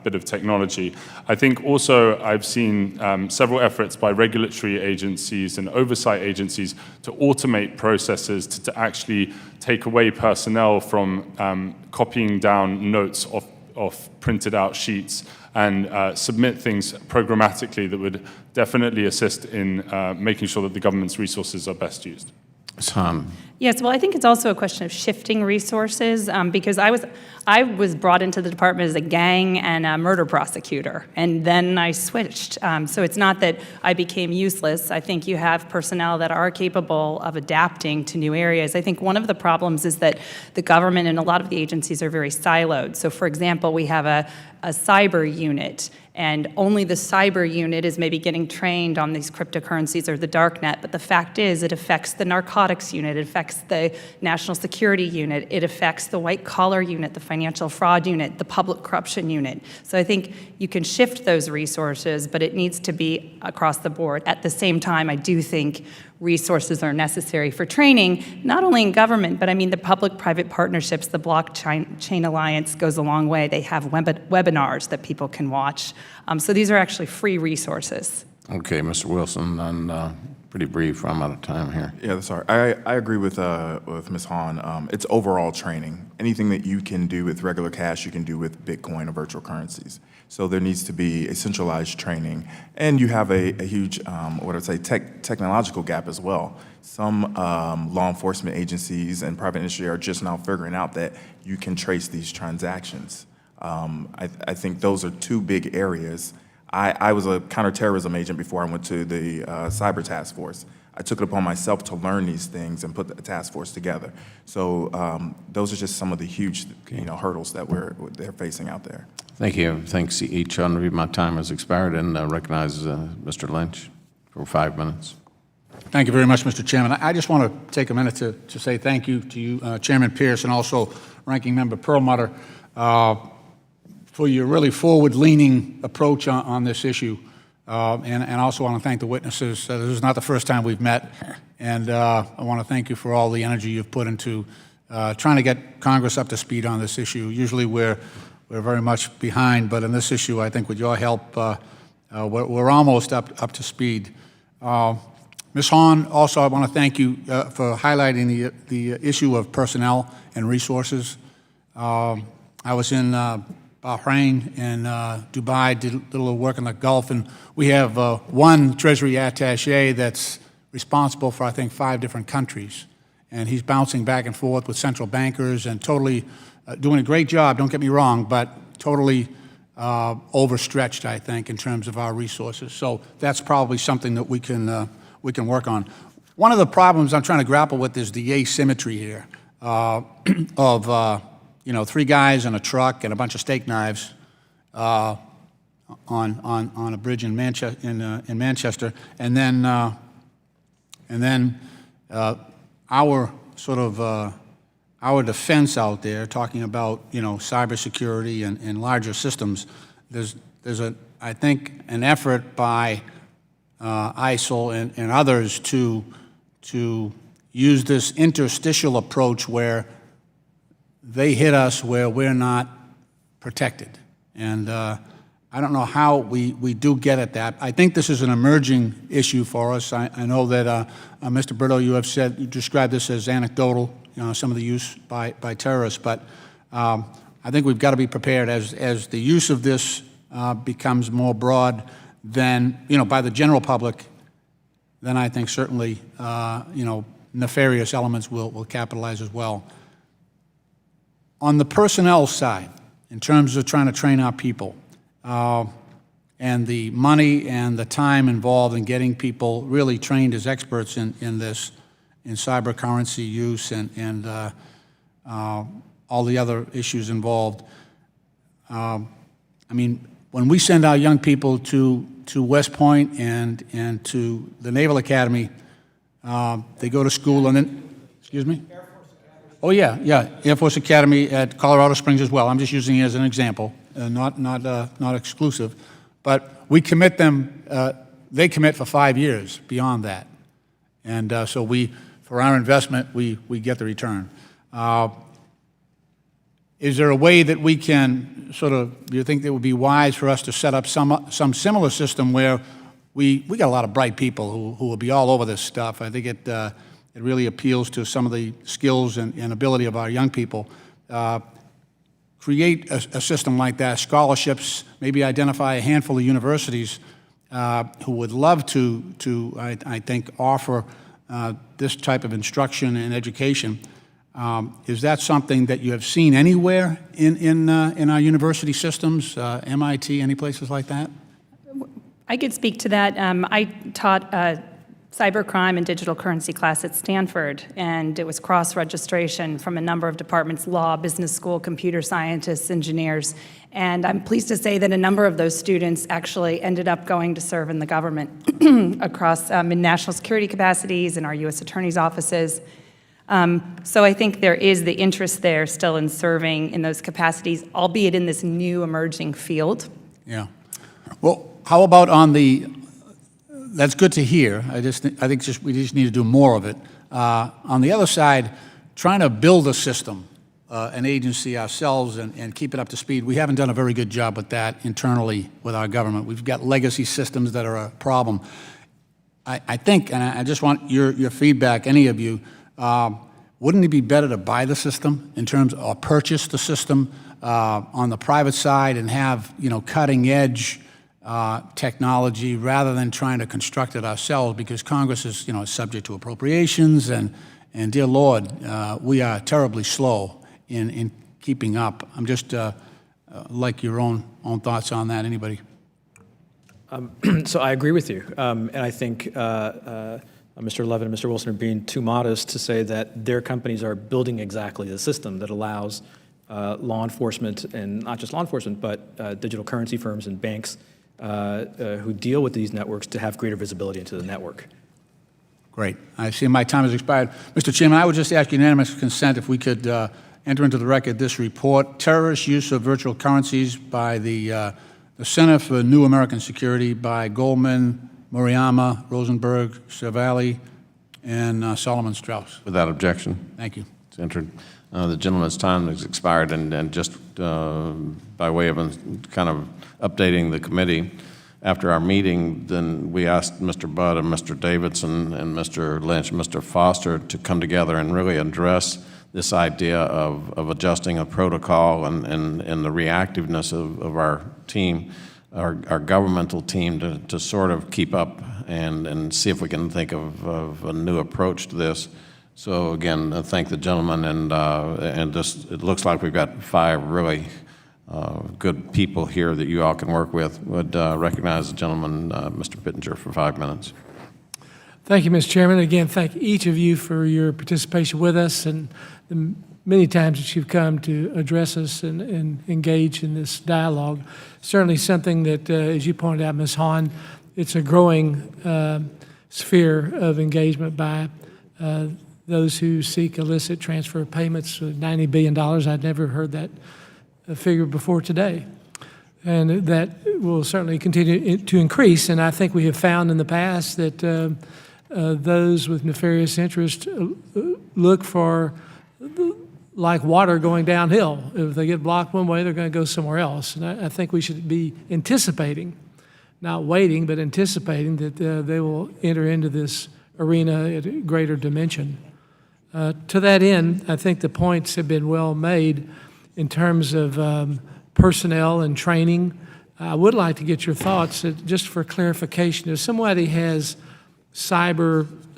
bit of technology. I think also I've seen several efforts by regulatory agencies and oversight agencies to automate processes to actually take away personnel from copying down notes off printed out sheets and submit things programmatically that would definitely assist in making sure that the government's resources are best used. Ms. Hahn. Yes, well, I think it's also a question of shifting resources, because I was brought into the department as a gang and a murder prosecutor, and then I switched. So it's not that I became useless. I think you have personnel that are capable of adapting to new areas. I think one of the problems is that the government and a lot of the agencies are very siloed. So for example, we have a cyber unit, and only the cyber unit is maybe getting trained on these cryptocurrencies or the dark net, but the fact is it affects the narcotics unit, it affects the national security unit, it affects the white collar unit, the financial fraud unit, the public corruption unit. So I think you can shift those resources, but it needs to be across the board. At the same time, I do think resources are necessary for training, not only in government, but I mean the public-private partnerships, the Blockchain Alliance goes a long way. They have webinars that people can watch. So these are actually free resources. Okay, Mr. Wilson, and pretty brief, I'm out of time here. Yeah, that's all right. I agree with Ms. Hahn. It's overall training. Anything that you can do with regular cash, you can do with Bitcoin or virtual currencies. So there needs to be a centralized training, and you have a huge, technological gap as well. Some law enforcement agencies and private industry are just now figuring out that you can trace these transactions. I think those are two big areas. I was a counterterrorism agent before I went to the cyber task force. I took it upon myself to learn these things and put the task force together. So those are just some of the huge hurdles that they're facing out there. Thank you. Thanks each one of you. My time has expired, and recognize Mr. Lynch for 5 minutes. Thank you very much, Mr. Chairman. I just want to take a minute to say thank you to you, Chairman Pierce, and also Ranking Member Perlmutter, for your really forward-leaning approach on this issue. And also want to thank the witnesses. This is not the first time we've met, and I want to thank you for all the energy you've put into trying to get Congress up to speed on this issue. Usually we're very much behind, but in this issue, I think with your help, we're almost up to speed. Ms. Hahn, also I want to thank you for highlighting the issue of personnel and resources. I was in Bahrain and Dubai, did a little work in the Gulf, and we have one Treasury attaché that's responsible for, I think, 5 different countries. And he's bouncing back and forth with central bankers and totally doing a great job, don't get me wrong, but totally overstretched, I think, in terms of our resources. So that's probably something that we can work on. One of the problems I'm trying to grapple with is the asymmetry here of 3 guys in a truck and a bunch of steak knives on a bridge in Manchester, and then our sort of our defense out there talking about cybersecurity and larger systems. There's I think an effort by ISIL and others to use this interstitial approach where they hit us where we're not protected. And I don't know how we do get at that. I think this is an emerging issue for us. I know that, Mr. Brito, you described this as anecdotal, some of the use by terrorists, but I think we've got to be prepared as the use of this becomes more broad than, by the general public, then I think certainly, nefarious elements will capitalize as well. On the personnel side, in terms of trying to train our people, and the money and the time involved in getting people really trained as experts in this, in cyber currency use and all the other issues involved. I mean, when we send our young people to West Point and to the Naval Academy, they go to school and then, excuse me? Air Force Academy. Oh, yeah, Air Force Academy at Colorado Springs as well. I'm just using it as an example, not exclusive. But we commit them, they commit for 5 years beyond that. And so for our investment, we get the return. Is there a way that we can do you think it would be wise for us to set up some similar system where we got a lot of bright people who will be all over this stuff. I think it really appeals to some of the skills and ability of our young people. Create a system like that, scholarships, maybe identify a handful of universities who would love to I think, offer this type of instruction and education. Is that something that you have seen anywhere in our university systems, MIT, any places like that? I could speak to that. I taught cybercrime and digital currency class at Stanford, and it was cross-registration from a number of departments: law, business school, computer scientists, engineers. And I'm pleased to say that a number of those students actually ended up going to serve in the government across in national security capacities in our U.S. attorney's offices. So I think there is the interest there still in serving in those capacities, albeit in this new emerging field. Yeah. Well, how about on the, that's good to hear. I think we just need to do more of it. On the other side, trying to build a system, an agency ourselves and keep it up to speed. We haven't done a very good job with that internally with our government. We've got legacy systems that are a problem. I think, and I just want your feedback, any of you, wouldn't it be better to buy the system in terms of, or purchase the system on the private side and have, cutting edge technology rather than trying to construct it ourselves, because Congress is, subject to appropriations and dear Lord, we are terribly slow in keeping up. I'm just like your own thoughts on that. Anybody? So I agree with you, and I think Mr. Levin and Mr. Wilson are being too modest to say that their companies are building exactly the system that allows law enforcement, and not just law enforcement, but digital currency firms and banks who deal with these networks to have greater visibility into the network. Great. I see my time has expired. Mr. Chairman, I would just ask unanimous consent if we could enter into the record this report, Terrorist Use of Virtual Currencies by the Center for New American Security by Goldman, Murayama, Rosenberg, Cervalli, and Solomon Strauss. Without objection. Thank you. It's entered. The gentleman's time has expired, and just by way of kind of updating the committee, after our meeting, then we asked Mr. Budd and Mr. Davidson and Mr. Lynch and Mr. Foster to come together and really address this idea of adjusting a protocol and the reactiveness of our team, our governmental team, to sort of keep up and see if we can think of a new approach to this. So again, thank the gentleman, and just, it looks like we've got 5 really good people here that you all can work with. Would recognize the gentleman, Mr. Pittenger, for 5 minutes. Thank you, Mr. Chairman. Again, thank each of you for your participation with us and the many times that you've come to address us and engage in this dialogue. Certainly something that, as you pointed out, Ms. Hahn, it's a growing sphere of engagement by those who seek illicit transfer of payments, $90 billion. I'd never heard that figure before today. And that will certainly continue to increase. And I think we have found in the past that those with nefarious interest look for like water going downhill. If they get blocked one way, they're going to go somewhere else. And I think we should be anticipating, not waiting, but anticipating that they will enter into this arena at a greater dimension. To that end, I think the points have been well made in terms of personnel and training. I would like to get your thoughts, just for clarification. If somebody has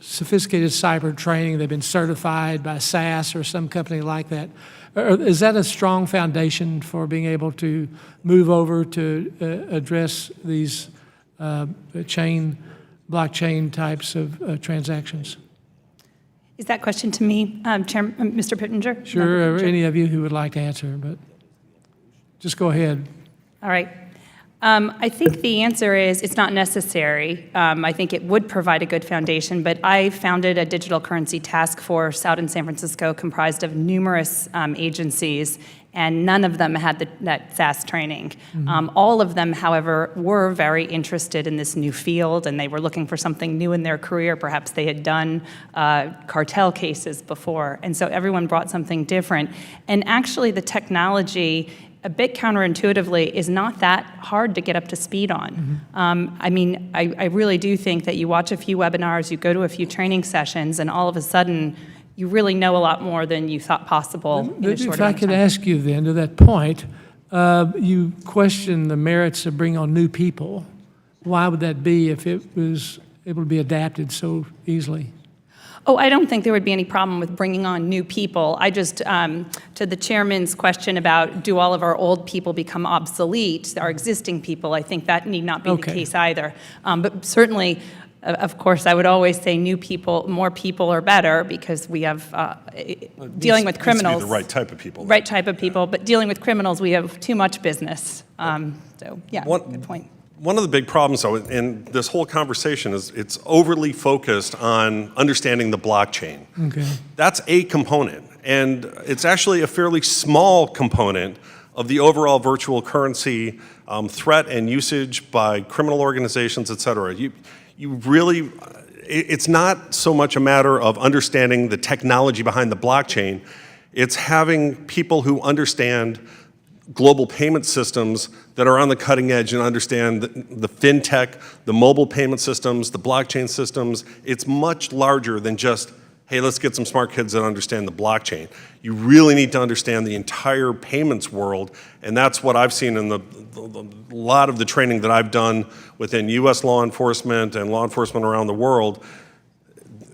sophisticated cyber training, they've been certified by SAS or some company like that, is that a strong foundation for being able to move over to address these blockchain types of transactions? Is that question to me, Mr. Pittenger? Sure, or any of you who would like to answer, but just go ahead. All right. I think the answer is it's not necessary. I think it would provide a good foundation, but I founded a digital currency task force out in San Francisco comprised of numerous agencies, and none of them had that SAS training. All of them, however, were very interested in this new field, and they were looking for something new in their career. Perhaps they had done cartel cases before, and so everyone brought something different. And actually, the technology, a bit counterintuitively, is not that hard to get up to speed on. I mean, I really do think that you watch a few webinars, you go to a few training sessions, and all of a sudden, you really know a lot more than you thought possible in a short If I amount of could time. ask you then, to that point, you question the merits of bringing on new people. Why would that be if it was able to be adapted so easily? Oh, I don't think there would be any problem with bringing on new people. I just, to the chairman's question about do all of our old people become obsolete, our existing people, I think that need not be the case either. But certainly, of course, I would always say new people, more people are better, because we have, dealing with criminals. Needs to be the right type of people. Right type of people, but dealing with criminals, we have too much business. So, yeah, good point. One of the big problems, though, in this whole conversation is it's overly focused on understanding the blockchain. Okay. That's a component, and it's actually a fairly small component of the overall virtual currency threat and usage by criminal organizations, et cetera. You really, it's not so much a matter of understanding the technology behind the blockchain. It's having people who understand global payment systems that are on the cutting edge and understand the fintech, the mobile payment systems, the blockchain systems. It's much larger than just, hey, let's get some smart kids that understand the blockchain. You really need to understand the entire payments world, and that's what I've seen in a lot of the training that I've done within U.S. law enforcement and law enforcement around the world.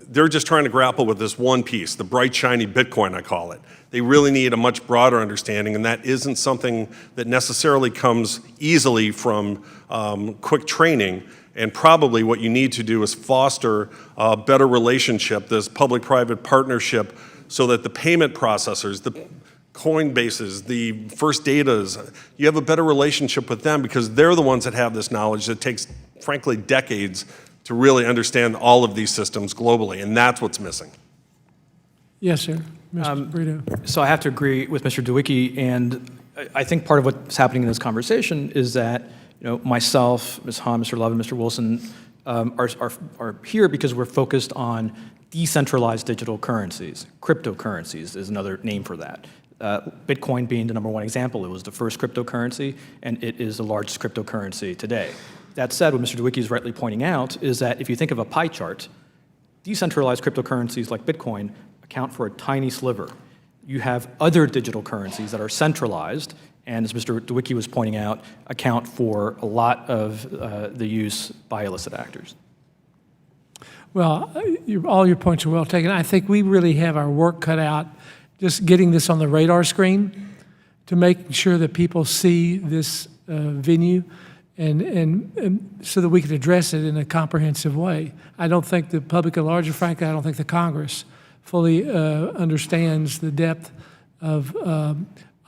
They're just trying to grapple with this one piece, the bright, shiny Bitcoin, I call it. They really need a much broader understanding, and that isn't something that necessarily comes easily from quick training. And probably what you need to do is foster a better relationship, this public-private partnership, so that the payment processors, the Coinbases, the First Datas, you have a better relationship with them, because they're the ones that have this knowledge that takes, frankly, decades to really understand all of these systems globally, and that's what's missing. Yes, sir. Mr. Brito. So I have to agree with Mr. DeWicki, and I think part of what's happening in this conversation is that, myself, Ms. Hahn, Mr. Love, and Mr. Wilson are here because we're focused on decentralized digital currencies. Cryptocurrencies is another name for that. Bitcoin being the number one example. It was the first cryptocurrency, and it is the largest cryptocurrency today. That said, what Mr. DeWicki is rightly pointing out is that if you think of a pie chart, decentralized cryptocurrencies like Bitcoin account for a tiny sliver. You have other digital currencies that are centralized, and as Mr. DeWicki was pointing out, account for a lot of the use by illicit actors. Well, all your points are well taken. I think we really have our work cut out just getting this on the radar screen to make sure that people see this venue and so that we can address it in a comprehensive way. I don't think the public at large, and frankly, I don't think the Congress fully understands the depth of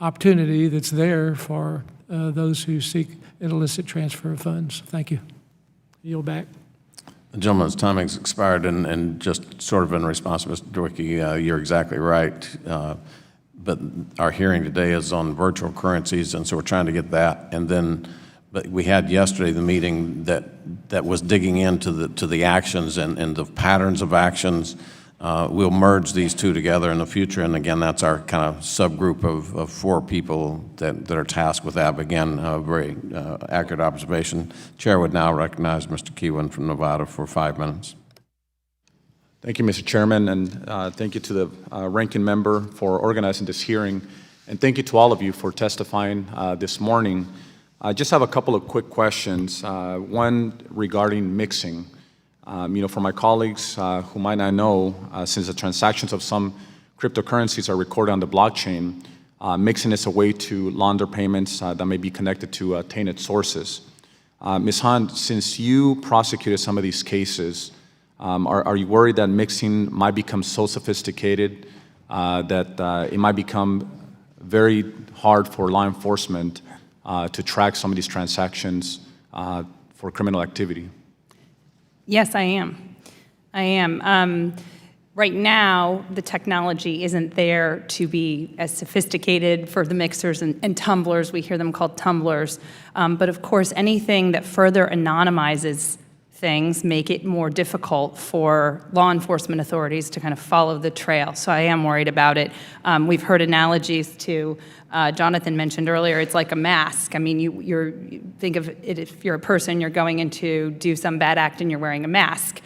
opportunity that's there for those who seek an illicit transfer of funds. Thank you. Yield back. The gentleman's time has expired, and just sort of in response to Mr. DeWicki, you're exactly right. But our hearing today is on virtual currencies, and so we're trying to get that. And then, but we had yesterday the meeting that was digging into the actions and the patterns of actions We'll merge these two together in the future, and again, that's our kind of subgroup of 4 people that are tasked with that. Again, a very accurate observation. Chair would now recognize Mr. Keewan from Nevada for 5 minutes. Thank you, Mr. Chairman, and thank you to the ranking member for organizing this hearing, and thank you to all of you for testifying this morning. I just have a couple of quick questions. One regarding mixing. For my colleagues who might not know, since the transactions of some cryptocurrencies are recorded on the blockchain, mixing is a way to launder payments that may be connected to tainted sources. Ms. Hunt, since you prosecuted some of these cases, are you worried that mixing might become so sophisticated that it might become very hard for law enforcement to track some of these transactions for criminal activity? Yes, I am. I am. Right now, the technology isn't there to be as sophisticated for the mixers and tumblers. We hear them called tumblers. But of course, anything that further anonymizes things make it more difficult for law enforcement authorities to kind of follow the trail. So I am worried about it. We've heard analogies to, Jonathan mentioned earlier, it's like a mask. I mean, you think of it, if you're a person, you're going in to do some bad act and you're wearing a mask.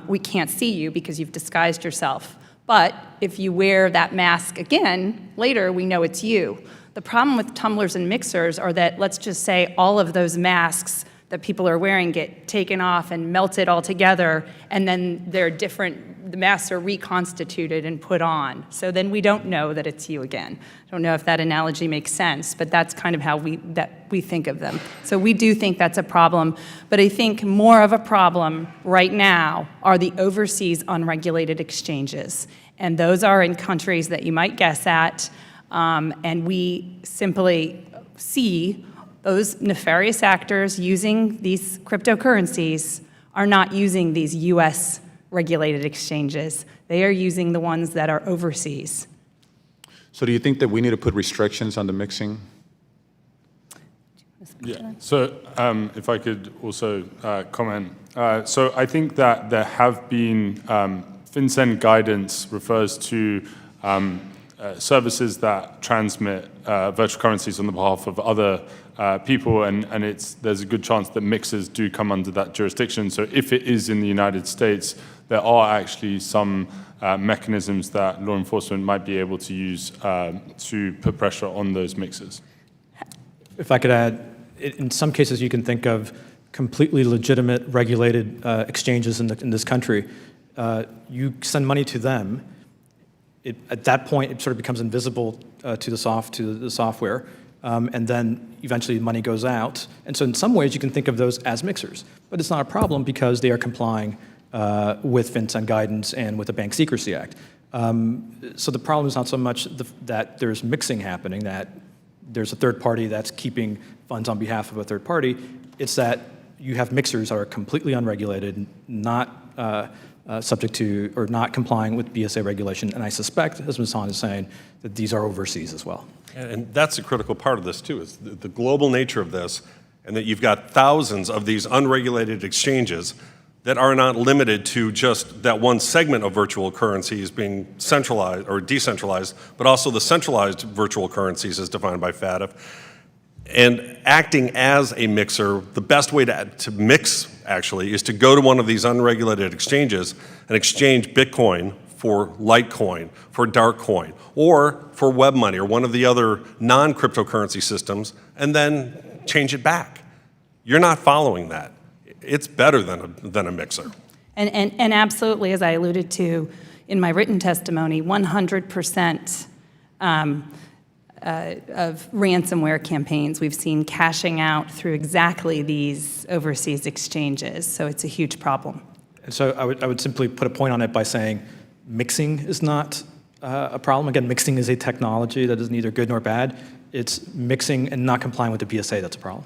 We can't see you because you've disguised yourself. But if you wear that mask again, later we know it's you. The problem with tumblers and mixers are that, let's just say all of those masks that people are wearing get taken off and melted all together, and then they're different, the masks are reconstituted and put on. So then we don't know that it's you again. I don't know if that analogy makes sense, but that's kind of how we think of them. So we do think that's a problem, but I think more of a problem right now are the overseas unregulated exchanges. And those are in countries that you might guess at, and we simply see those nefarious actors using these cryptocurrencies are not using these US regulated exchanges. They are using the ones that are overseas. So do you think that we need to put restrictions on the mixing? Yeah. So if I could also comment. So I think that there have been, FinCEN guidance refers to services that transmit virtual currencies on the behalf of other people, and there's a good chance that mixers do come under that jurisdiction. So if it is in the United States, there are actually some mechanisms that law enforcement might be able to use to put pressure on those mixers. If I could add, in some cases you can think of completely legitimate regulated exchanges in this country. You send money to them. At that point, it sort of becomes invisible to the software, and then eventually money goes out. And so in some ways, you can think of those as mixers. But it's not a problem because they are complying with FinCEN guidance and with the Bank Secrecy Act. So the problem is not so much that there's mixing happening, that there's a third party that's keeping funds on behalf of a third party. It's that you have mixers that are completely unregulated, not subject to or not complying with BSA regulation. And I suspect, as Ms. Hahn is saying, that these are overseas as well. And that's a critical part of this, too, is the global nature of this, and that you've got thousands of these unregulated exchanges that are not limited to just that one segment of virtual currencies being centralized or decentralized, but also the centralized virtual currencies as defined by FATF. And acting as a mixer, the best way to mix, actually, is to go to one of these unregulated exchanges and exchange Bitcoin for Litecoin, for Darkcoin, or for WebMoney, or one of the other non-cryptocurrency systems, and then change it back. You're not following that. It's better than a mixer. And absolutely, as I alluded to in my written testimony, 100% of ransomware campaigns we've seen cashing out through exactly these overseas exchanges. So it's a huge problem. And so I would simply put a point on it by saying mixing is not a problem. Again, mixing is a technology that is neither good nor bad. It's mixing and not complying with the BSA that's a problem.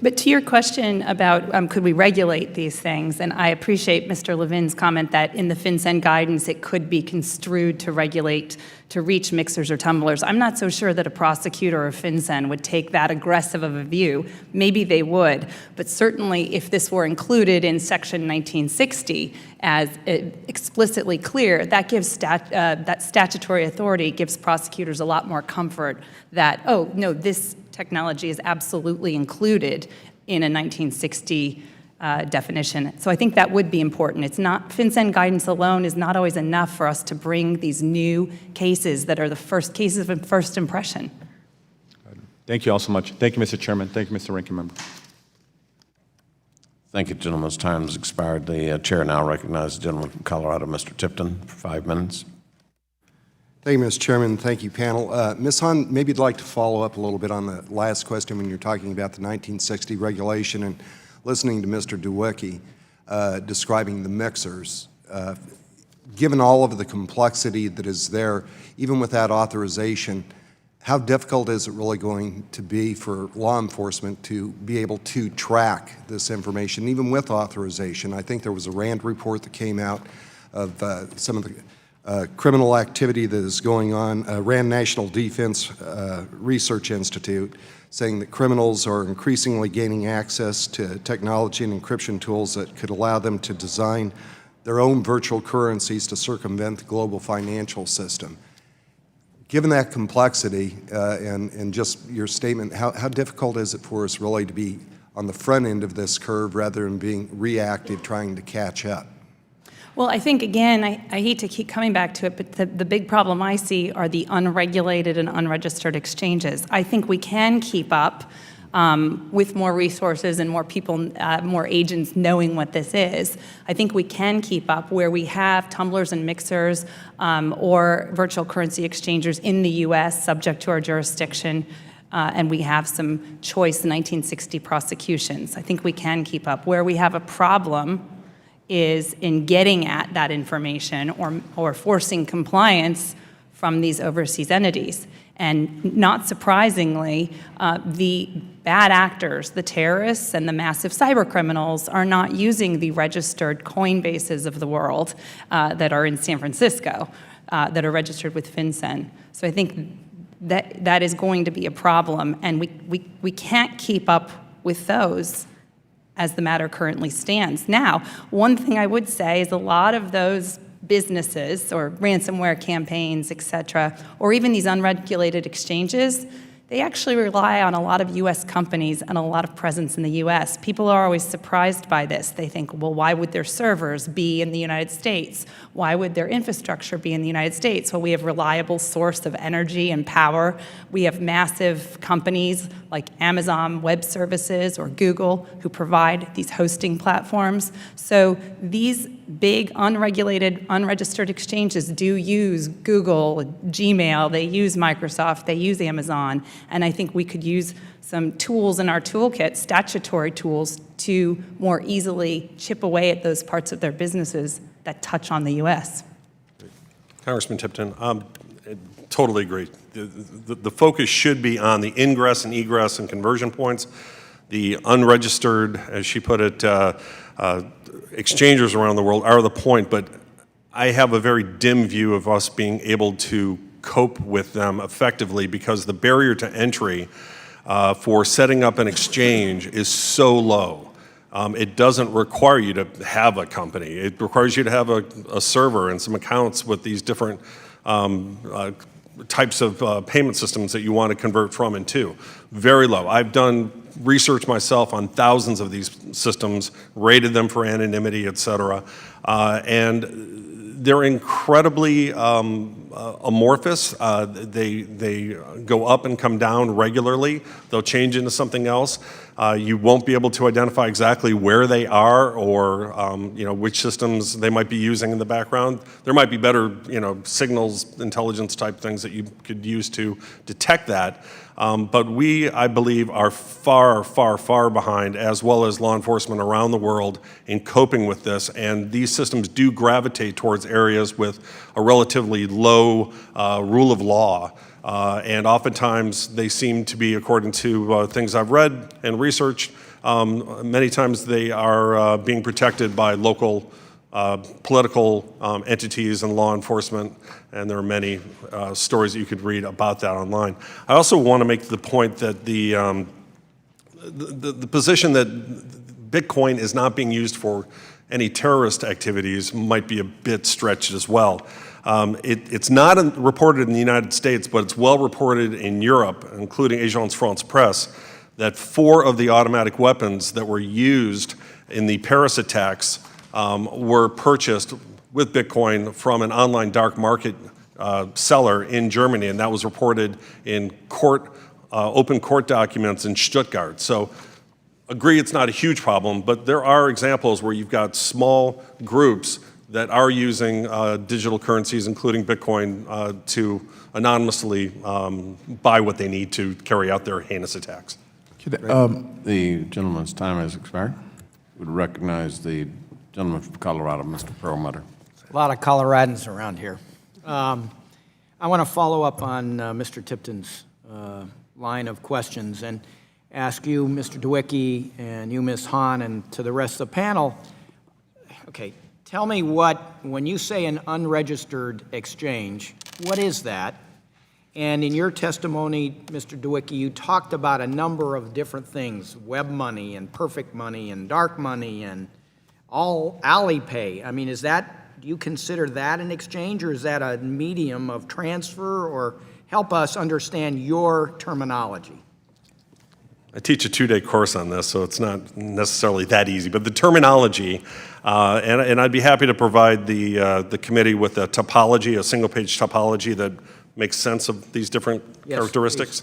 But to your question about could we regulate these things, and I appreciate Mr. Levin's comment that in the FinCEN guidance it could be construed to regulate, to reach mixers or tumblers. I'm not so sure that a prosecutor or FinCEN would take that aggressive of a view. Maybe they would, but certainly if this were included in Section 1960 as explicitly clear, that gives that statutory authority gives prosecutors a lot more comfort that, oh, no, this technology is absolutely included in a 1960 definition. So I think that would be important. It's not, FinCEN guidance alone is not always enough for us to bring these new cases that are the first cases of first impression. Thank you all so much. Thank you, Mr. Chairman. Thank you, Mr. Ranking Member. Thank you, gentlemen's time has expired. The chair now recognizes the gentleman from Colorado, Mr. Tipton, for 5 minutes. Thank you, Mr. Chairman. Thank you, panel. Ms. Hahn, maybe you'd like to follow up a little bit on the last question when you're talking about the 1960 regulation and listening to Mr. DeWicki describing the mixers. Given all of the complexity that is there, even without authorization, how difficult is it really going to be for law enforcement to be able to track this information, even with authorization? I think there was a RAND report that came out of some of the criminal activity that is going on, RAND National Defense Research Institute, saying that criminals are increasingly gaining access to technology and encryption tools that could allow them to design their own virtual currencies to circumvent the global financial system. Given that complexity and just your statement, how difficult is it for us really to be on the front end of this curve rather than being reactive, trying to catch up? Well, I think, again, I hate to keep coming back to it, but the big problem I see are the unregulated and unregistered exchanges. I think we can keep up with more resources and more people, more agents knowing what this is. I think we can keep up where we have tumblers and mixers or virtual currency exchangers in the U.S. subject to our jurisdiction, and we have some choice 1960 prosecutions. I think we can keep up. Where we have a problem is in getting at that information or forcing compliance from these overseas entities. And not surprisingly, the bad actors, the terrorists and the massive cyber criminals are not using the registered Coinbases of the world that are in San Francisco, that are registered with FinCEN. So I think that is going to be a problem, and we can't keep up with those as the matter currently stands. Now, one thing I would say is a lot of those businesses or ransomware campaigns, et cetera, or even these unregulated exchanges, they actually rely on a lot of U.S. companies and a lot of presence in the U.S. People are always surprised by this. They think, well, why would their servers be in the United States? Why would their infrastructure be in the United States? Well, we have reliable source of energy and power. We have massive companies like Amazon Web Services or Google who provide these hosting platforms. So these big unregulated, unregistered exchanges do use Google, Gmail, they use Microsoft, they use Amazon, and I think we could use some tools in our toolkit, statutory tools, to more easily chip away at those parts of their businesses that touch on the U.S. Congressman Tipton, totally agree. The focus should be on the ingress and egress and conversion points. The unregistered, as she put it, exchangers around the world are the point, but I have a very dim view of us being able to cope with them effectively because the barrier to entry for setting up an exchange is so low. It doesn't require you to have a company. It requires you to have a server and some accounts with these different types of payment systems that you want to convert from and to. Very low. I've done research myself on thousands of these systems, rated them for anonymity, et cetera, and they're incredibly amorphous. They go up and come down regularly. They'll change into something else. You won't be able to identify exactly where they are or which systems they might be using in the background. There might be better signals intelligence type things that you could use to detect that. But we, I believe, are far, far, far behind, as well as law enforcement around the world, in coping with this. And these systems do gravitate towards areas with a relatively low rule of law. And oftentimes, they seem to be, according to things I've read and researched, many times they are being protected by local political entities and law enforcement, and there are many stories that you could read about that online. I also want to make the point that the position that Bitcoin is not being used for any terrorist activities might be a bit stretched as well. It's not reported in the United States, but it's well reported in Europe, including Agence France-Presse, that 4 of the automatic weapons that were used in the Paris attacks were purchased with Bitcoin from an online dark market seller in Germany, and that was reported in open court documents in Stuttgart. So, agree it's not a huge problem, but there are examples where you've got small groups that are using digital currencies, including Bitcoin, to anonymously buy what they need to carry out their heinous attacks. The gentleman's time has expired. Would recognize the gentleman from Colorado, Mr. Peril. A lot of Coloradans around here. I want to follow up on Mr. Tipton's line of questions and ask you, Mr. DeWicki, and you, Ms. Hahn, and to the rest of the panel, okay, tell me when you say an unregistered exchange, what is that? And in your testimony, Mr. DeWicki, you talked about a number of different things, web money and perfect money and dark money and all Alipay. I mean, do you consider that an exchange, or is that a medium of transfer? Or help us understand your terminology. I teach a 2-day course on this, so it's not necessarily that easy. But the terminology, and I'd be happy to provide the committee with a topology, a single-page topology that makes sense of these different characteristics.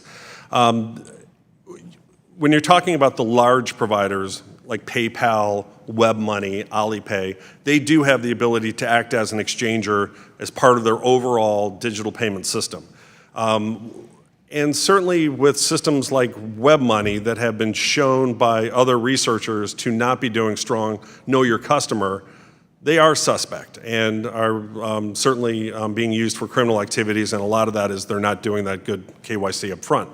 When you're talking about the large providers like PayPal, WebMoney, Alipay, they do have the ability to act as an exchanger as part of their overall digital payment system. And certainly with systems like WebMoney that have been shown by other researchers to not be doing strong know your customer, they are suspect and are certainly being used for criminal activities, and a lot of that is they're not doing that good KYC up front.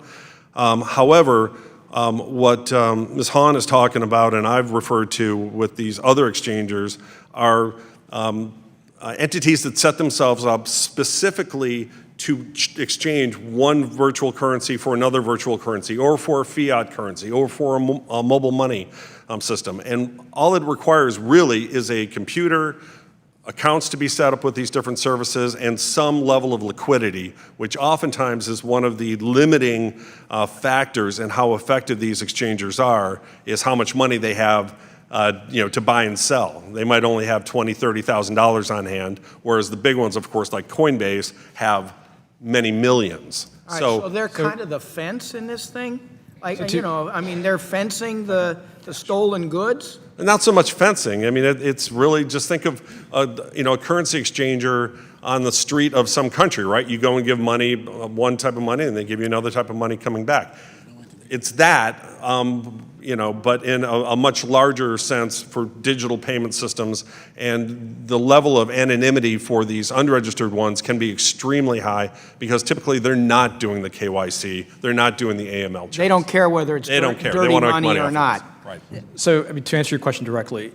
However, what Ms. Hahn is talking about, and I've referred to with these other exchangers, are entities that set themselves up specifically to exchange one virtual currency for another virtual currency, or for a fiat currency, or for a mobile money system. And all it requires really is a computer, accounts to be set up with these different services, and some level of liquidity, which oftentimes is one of the limiting factors in how effective these exchangers are, is how much money they have to buy and sell. They might only have $20,000, $30,000 on hand, whereas the big ones, of course, like Coinbase, have many millions. All right, so they're kind of the fence in this thing? Like, I mean, they're fencing the stolen goods? Not so much fencing. I mean, it's really, just think of a currency exchanger on the street of some country, right? You go and give money, one type of money, and they give you another type of money coming back. It's that, but in a much larger sense for digital payment systems, and the level of anonymity for these unregistered ones can be extremely high because typically they're not doing the KYC, they're not doing the AML checks. They don't care whether it's dirty money or not. Right. So, to answer your question directly,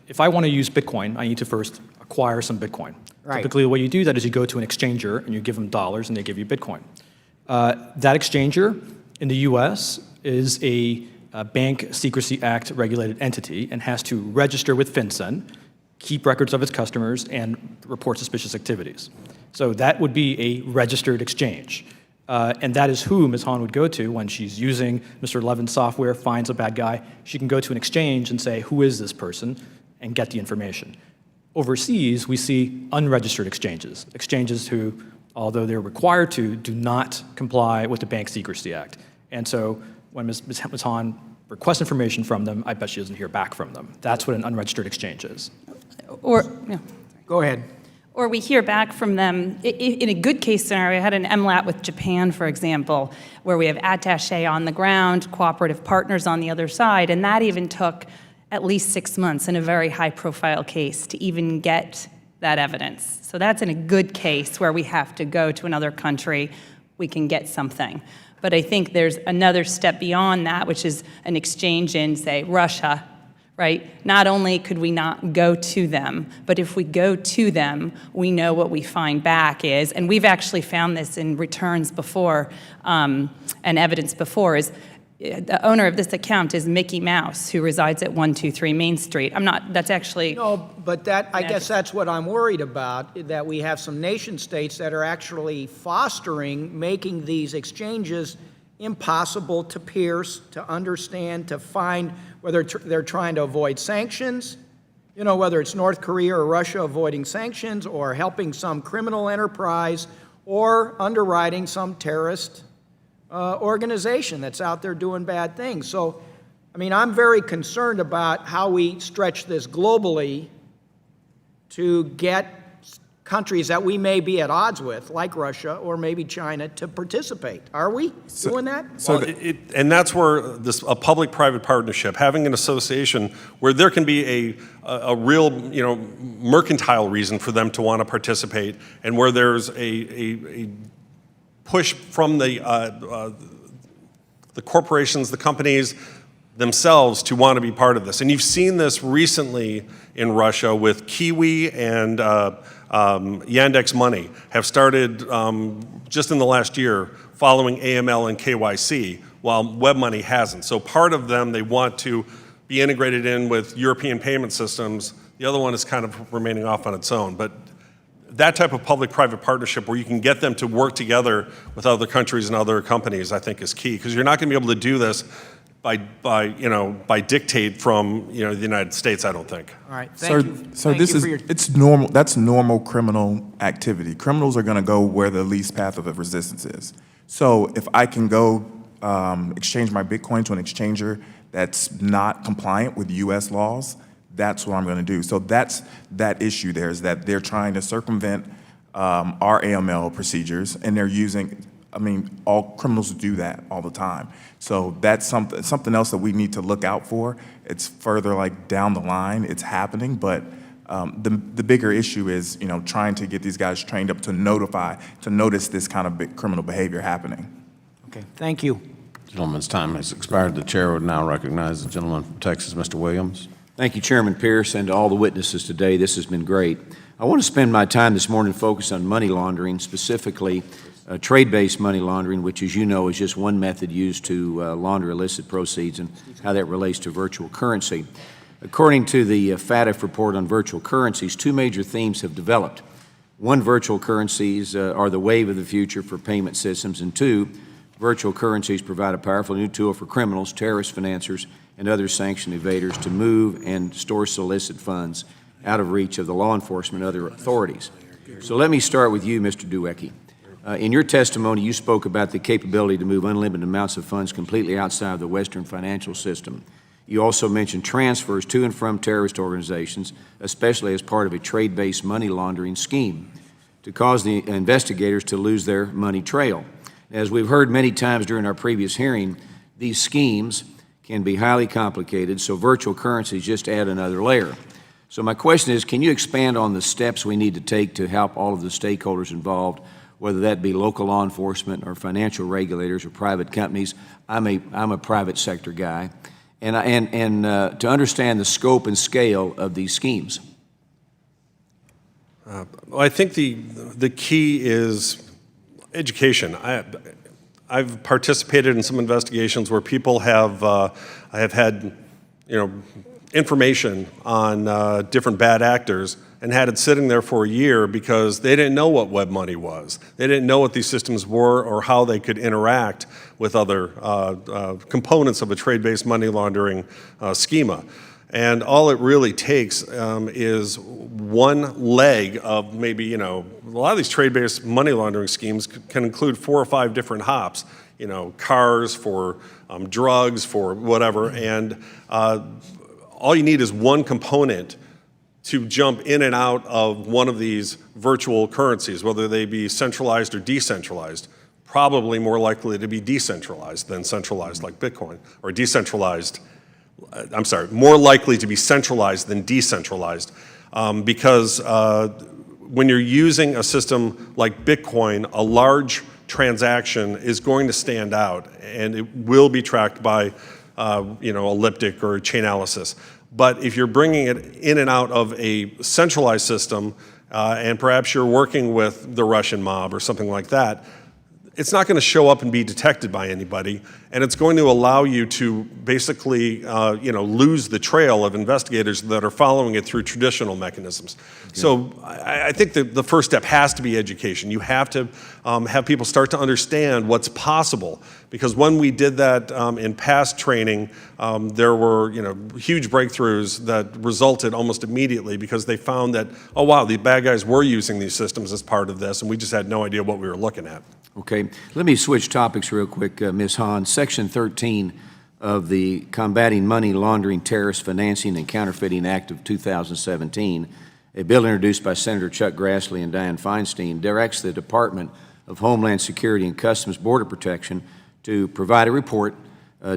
if I want to use Bitcoin, I need to first acquire some Bitcoin. Right. Typically, the way you do that is you go to an exchanger and you give them dollars and they give you Bitcoin. That exchanger in the U.S. is a Bank Secrecy Act regulated entity and has to register with FinCEN, keep records of its customers, and report suspicious activities. So that would be a registered exchange. And that is who Ms. Hahn would go to when she's using Mr. Levin's software, finds a bad guy. She can go to an exchange and say, who is this person, and get the information. Overseas, we see unregistered exchanges, exchanges who, although they're required to, do not comply with the Bank Secrecy Act. And so when Ms. Hahn requests information from them, I bet she doesn't hear back from them. That's what an unregistered exchange is. Go ahead. Or we hear back from them. In a good case scenario, I had an MLAT with Japan, for example, where we have attaché on the ground, cooperative partners on the other side, and that even took at least 6 months in a very high-profile case to even get that evidence. So that's in a good case where we have to go to another country, we can get something. But I think there's another step beyond that, which is an exchange in, say, Russia, right? Not only could we not go to them, but if we go to them, we know what we find back is, and we've actually found this in returns before and evidence before, is the owner of this account is Mickey Mouse, who resides at 123 Main Street. That's actually... No, but I guess that's what I'm worried about, that we have some nation states that are actually fostering, making these exchanges impossible to pierce, to understand, to find, whether they're trying to avoid sanctions, whether it's North Korea or Russia avoiding sanctions, or helping some criminal enterprise, or underwriting some terrorist organization that's out there doing bad things. So, I'm very concerned about how we stretch this globally to get countries that we may be at odds with, like Russia or maybe China, to participate. Are we doing that? And that's where a public-private partnership, having an association where there can be a real, mercantile reason for them to want to participate, and where there's a push from the corporations, the companies themselves to want to be part of this. And you've seen this recently in Russia with Kiwi and Yandex Money have started just in the last year following AML and KYC, while WebMoney hasn't. So part of them, they want to be integrated in with European payment systems. The other one is kind of remaining off on its own. But that type of public-private partnership where you can get them to work together with other countries and other companies, I think is key, because you're not going to be able to do this by dictate from the United States, I don't think. All right, thank you. So it's normal. That's normal criminal activity. Criminals are going to go where the least path of resistance is. So if I can go exchange my Bitcoin to an exchanger that's not compliant with U.S. laws, that's what I'm going to do. So that's that issue there, is that they're trying to circumvent our AML procedures, and they're using, all criminals do that all the time. So that's something else that we need to look out for. It's further down the line, it's happening, but the bigger issue is, trying to get these guys trained up to notice this kind of criminal behavior happening. Okay, thank you. Gentleman's time has expired. The chair would now recognize the gentleman from Texas, Mr. Williams. Thank you, Chairman Pierce, and to all the witnesses today. This has been great. I want to spend my time this morning focused on money laundering, specifically trade-based money laundering, which, as you know, is just one method used to launder illicit proceeds, and how that relates to virtual currency. According to the FATF report on virtual currencies, two major themes have developed. One, virtual currencies are the wave of the future for payment systems, and two, virtual currencies provide a powerful new tool for criminals, terrorist financiers, and other sanction evaders to move and store illicit funds out of reach of the law enforcement and other authorities. So let me start with you, Mr. Duecki. In your testimony, you spoke about the capability to move unlimited amounts of funds completely outside of the Western financial system. You also mentioned transfers to and from terrorist organizations, especially as part of a trade-based money laundering scheme, to cause the investigators to lose their money trail. As we've heard many times during our previous hearing, these schemes can be highly complicated, so virtual currencies just add another layer. So my question is, can you expand on the steps we need to take to help all of the stakeholders involved, whether that be local law enforcement or financial regulators or private companies? I'm a private sector guy, and to understand the scope and scale of these schemes. Well, I think the key is education. I've participated in some investigations where people have had, information on different bad actors and had it sitting there for a year because they didn't know what web money was. They didn't know what these systems were or how they could interact with other components of a trade-based money laundering schema. And all it really takes is one leg of maybe, a lot of these trade-based money laundering schemes can include 4 or 5 different hops, cars for drugs, for whatever. And all you need is one component to jump in and out of one of these virtual currencies, whether they be centralized or decentralized. Probably more likely to be decentralized than centralized like Bitcoin, or decentralized. I'm sorry, more likely to be centralized than decentralized, because when you're using a system like Bitcoin, a large transaction is going to stand out, and it will be tracked by Elliptic or Chainalysis. But if you're bringing it in and out of a centralized system, and perhaps you're working with the Russian mob or something like that, it's not going to show up and be detected by anybody, and it's going to allow you to basically, lose the trail of investigators that are following it through traditional mechanisms. Okay. So I think the first step has to be education. You have to have people start to understand what's possible, because when we did that in past training, there were huge breakthroughs that resulted almost immediately because they found that, oh wow, the bad guys were using these systems as part of this, and we just had no idea what we were looking at. Okay, let me switch topics real quick, Ms. Hahn. Section 13 of the Combating Money Laundering, Terrorist Financing, and Counterfeiting Act of 2017, a bill introduced by Senator Chuck Grassley and Dianne Feinstein, directs the Department of Homeland Security and Customs Border Protection to provide a report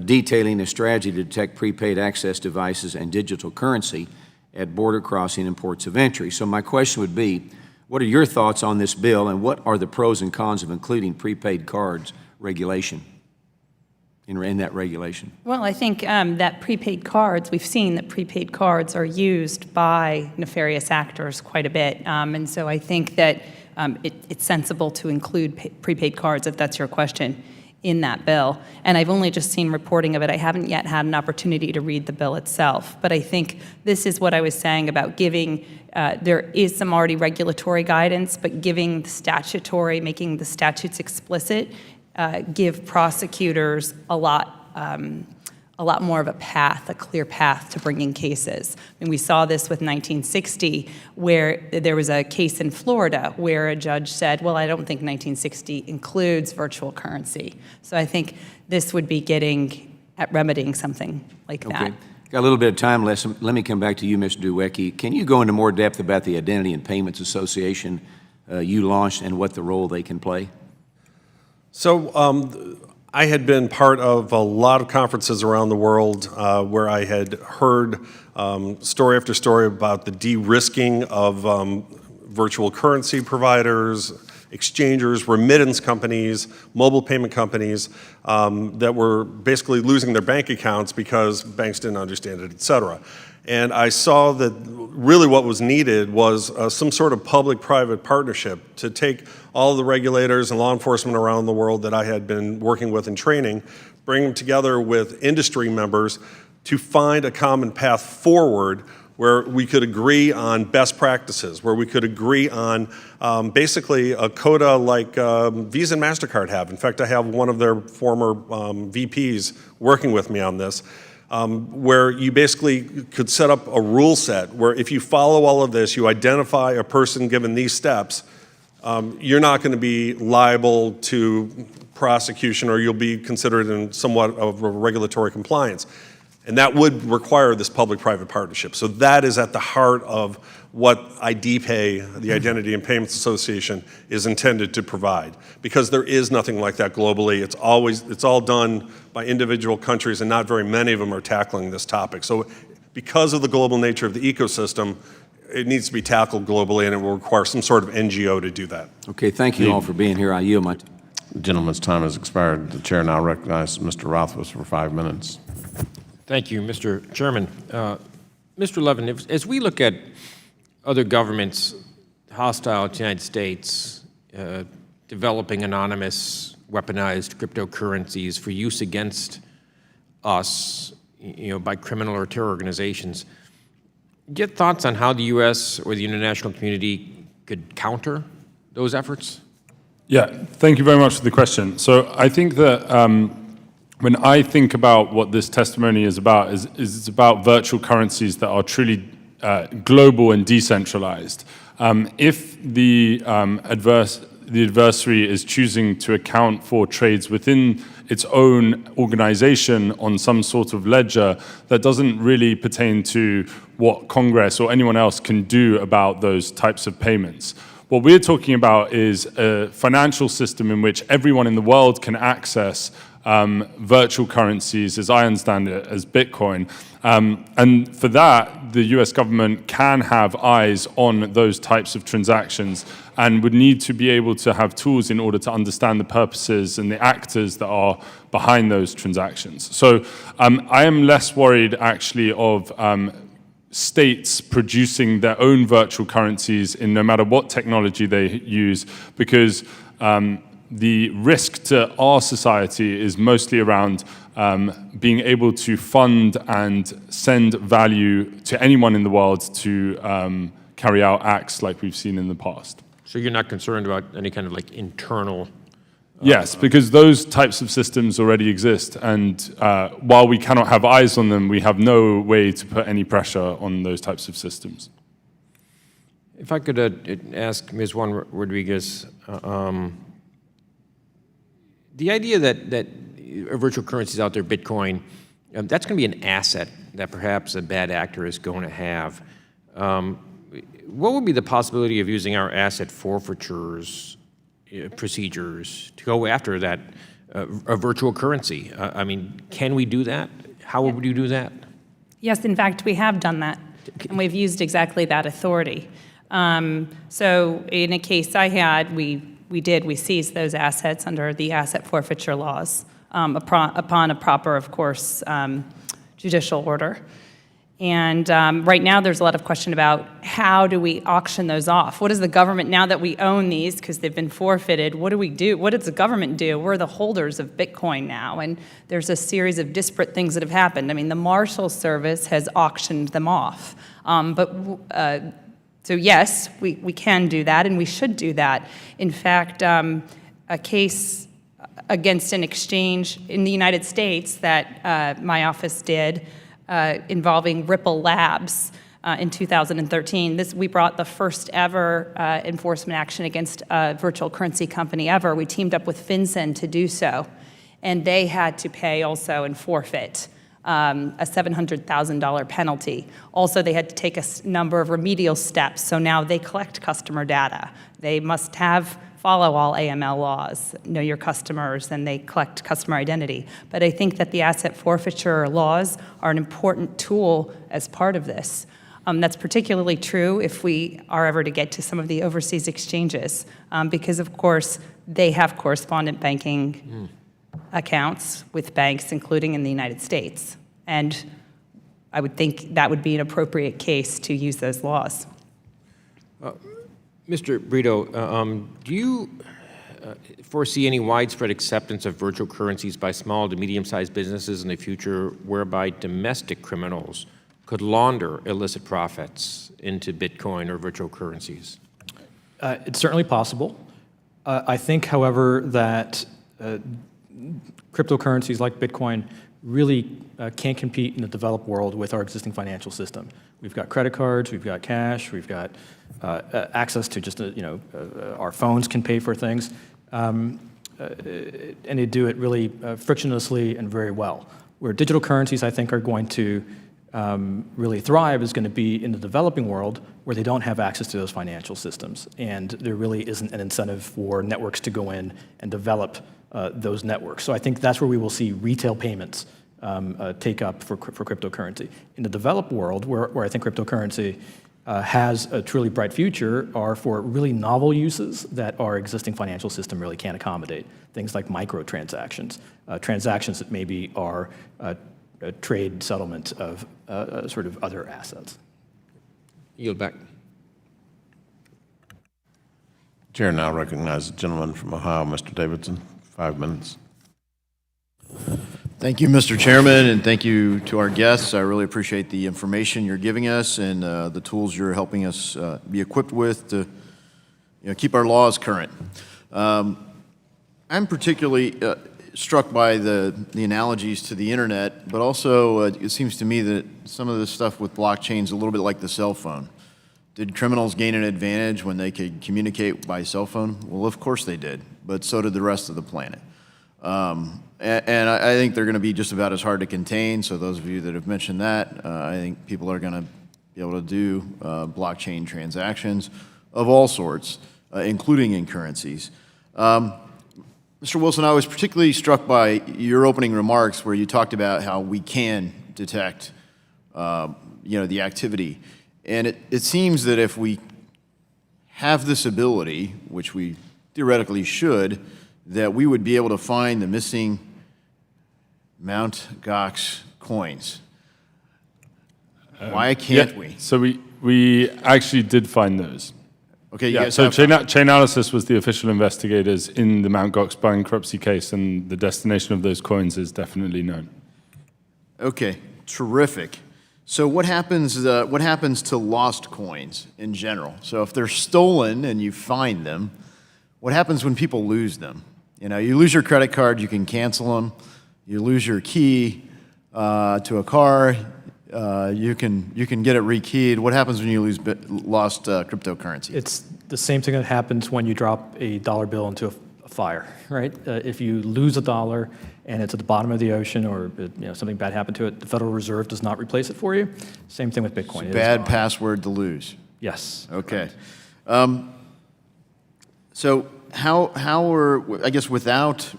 detailing a strategy to detect prepaid access devices and digital currency at border crossing and ports of entry. So my question would be, what are your thoughts on this bill, and what are the pros and cons of including prepaid cards regulation in that regulation? Well, I think that prepaid cards, we've seen that prepaid cards are used by nefarious actors quite a bit. And so I think that it's sensible to include prepaid cards, if that's your question, in that bill. And I've only just seen reporting of it. I haven't yet had an opportunity to read the bill itself. But I think this is what I was saying about giving, there is some already regulatory guidance, but giving the statutory, making the statutes explicit, give prosecutors a lot more of a path, a clear path to bringing cases. I mean, we saw this with 1960, where there was a case in Florida where a judge said, well, I don't think 1960 includes virtual currency. So I think this would be getting at remedying something like that. Got a little bit of time left. Let me come back to you, Mr. Duwecki. Can you go into more depth about the Identity and Payments Association you launched and what the role they can play? So I had been part of a lot of conferences around the world where I had heard story after story about the de-risking of virtual currency providers, exchangers, remittance companies, mobile payment companies that were basically losing their bank accounts because banks didn't understand it, et cetera. And I saw that really what was needed was some sort of public-private partnership to take all the regulators and law enforcement around the world that I had been working with and training, bring them together with industry members to find a common path forward where we could agree on best practices, where we could agree on basically a coda like Visa and MasterCard have. In fact, I have one of their former VPs working with me on this. Where you basically could set up a rule set where if you follow all of this, you identify a person given these steps, you're not going to be liable to prosecution, or you'll be considered in somewhat of a regulatory compliance. And that would require this public-private partnership. So that is at the heart of what IDPay, the Identity and Payments Association, is intended to provide. Because there is nothing like that globally. It's all done by individual countries, and not very many of them are tackling this topic. So because of the global nature of the ecosystem, it needs to be tackled globally, and it will require some sort of NGO to do that. Okay, thank you all for being here. I yield my time. The gentleman's time has expired. The chair now recognizes Mr. Rothfuss for 5 minutes. Thank you, Mr. Chairman. Mr. Levin, as we look at other governments hostile to the United States developing anonymous weaponized cryptocurrencies for use against us, by criminal or terror organizations, get thoughts on how the U.S. or the international community could counter those efforts? Yeah, thank you very much for the question. So I think that when I think about what this testimony is about, is it's about virtual currencies that are truly global and decentralized. If the adversary is choosing to account for trades within its own organization on some sort of ledger, that doesn't really pertain to what Congress or anyone else can do about those types of payments. What we're talking about is a financial system in which everyone in the world can access virtual currencies, as I understand it, as Bitcoin. And for that, the US government can have eyes on those types of transactions and would need to be able to have tools in order to understand the purposes and the actors that are behind those transactions. So I am less worried actually of states producing their own virtual currencies in no matter what technology they use, because the risk to our society is mostly around being able to fund and send value to anyone in the world to carry out acts like we've seen in the past. So you're not concerned about any kind of like internal? Yes, because those types of systems already exist, and while we cannot have eyes on them, we have no way to put any pressure on those types of systems. If I could ask Ms. Juan Rodriguez, the idea that virtual currencies out there, Bitcoin, that's going to be an asset that perhaps a bad actor is going to have. What would be the possibility of using our asset forfeitures procedures to go after that a virtual currency? I mean, can we do that? How would you do that? Yes, in fact, we have done that, and we've used exactly that authority. So in a case I had, we seized those assets under the asset forfeiture laws upon a proper, of course, judicial order. And right now there's a lot of question about how do we auction those off? What does the government, now that we own these because they've been forfeited, what do we do? What does the government do? We're the holders of Bitcoin now, and there's a series of disparate things that have happened. I mean, the Marshal Service has auctioned them off. So yes, we can do that, and we should do that. In fact, a case against an exchange in the United States that my office did involving Ripple Labs in 2013. We brought the first ever enforcement action against a virtual currency company ever. We teamed up with FinCEN to do so, and they had to pay also and forfeit a $700,000 penalty. Also, they had to take a number of remedial steps, so now they collect customer data. They must follow all AML laws, know your customers, and they collect customer identity. But I think that the asset forfeiture laws are an important tool as part of this. That's particularly true if we are ever to get to some of the overseas exchanges, because of course they have correspondent banking accounts with banks, including in the United States. And I would think that would be an appropriate case to use those laws. Mr. Brito, do you foresee any widespread acceptance of virtual currencies by small to medium-sized businesses in the future whereby domestic criminals could launder illicit profits into Bitcoin or virtual currencies? It's certainly possible. I think, however, that cryptocurrencies like Bitcoin really can't compete in the developed world with our existing financial system. We've got credit cards, we've got cash, we've got access to just, our phones can pay for things. And they do it really frictionlessly and very well. Where digital currencies, I think, are going to really thrive is going to be in the developing world where they don't have access to those financial systems. And there really isn't an incentive for networks to go in and develop those networks. So I think that's where we will see retail payments take up for cryptocurrency. In the developed world, where I think cryptocurrency has a truly bright future, are for really novel uses that our existing financial system really can't accommodate. Things like microtransactions, transactions that maybe are a trade settlement of sort of other assets. Yield back. Chair now recognizes the gentleman from Ohio, Mr. Davidson, 5 minutes. Thank you, Mr. Chairman, and thank you to our guests. I really appreciate the information you're giving us and the tools you're helping us be equipped with to keep our laws current. I'm particularly struck by the analogies to the internet, but also it seems to me that some of this stuff with blockchain is a little bit like the cell phone. Did criminals gain an advantage when they could communicate by cell phone? Well, of course they did, but so did the rest of the planet. And I think they're going to be just about as hard to contain. So those of you that have mentioned that, I think people are going to be able to do blockchain transactions of all sorts, including in currencies. Mr. Wilson, I was particularly struck by your opening remarks where you talked about how we can detect the activity. And it seems that if we have this ability, which we theoretically should, that we would be able to find the missing Mt. Gox coins. Why can't we? So we actually did find those. Okay, yeah. So Chainalysis was the official investigators in the Mt. Gox bankruptcy case, and the destination of those coins is definitely known. Okay, terrific. So what happens to lost coins in general? So if they're stolen and you find them, what happens when people lose them? You lose your credit card, you can cancel them. You lose your key to a car, you can get it rekeyed. What happens when you lose lost cryptocurrency? It's the same thing that happens when you drop a dollar bill into a fire, right? If you lose a dollar and it's at the bottom of the ocean, or something bad happened to it, the Federal Reserve does not replace it for you. Same thing with Bitcoin. Bad password to lose. Yes. Okay. So how are, I guess, without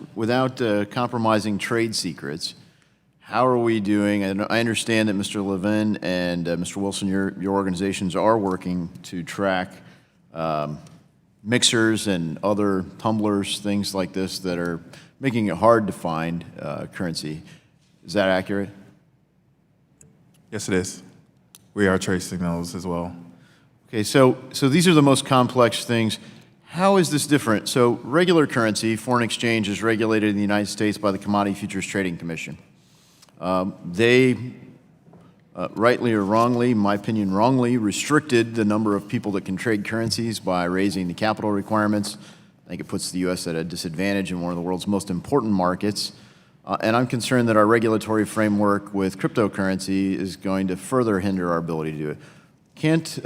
compromising trade secrets, how are we doing? And I understand that Mr. Levin and Mr. Wilson, your organizations are working to track mixers and other tumblers, things like this that are making it hard to find currency. Is that accurate? Yes, it is. We are tracing those as well. Okay, so these are the most complex things. How is this different? So regular currency, foreign exchange, is regulated in the United States by the Commodity Futures Trading Commission. They, rightly or wrongly, in my opinion wrongly, restricted the number of people that can trade currencies by raising the capital requirements. I think it puts the U.S. at a disadvantage in one of the world's most important markets. And I'm concerned that our regulatory framework with cryptocurrency is going to further hinder our ability to do it. Can't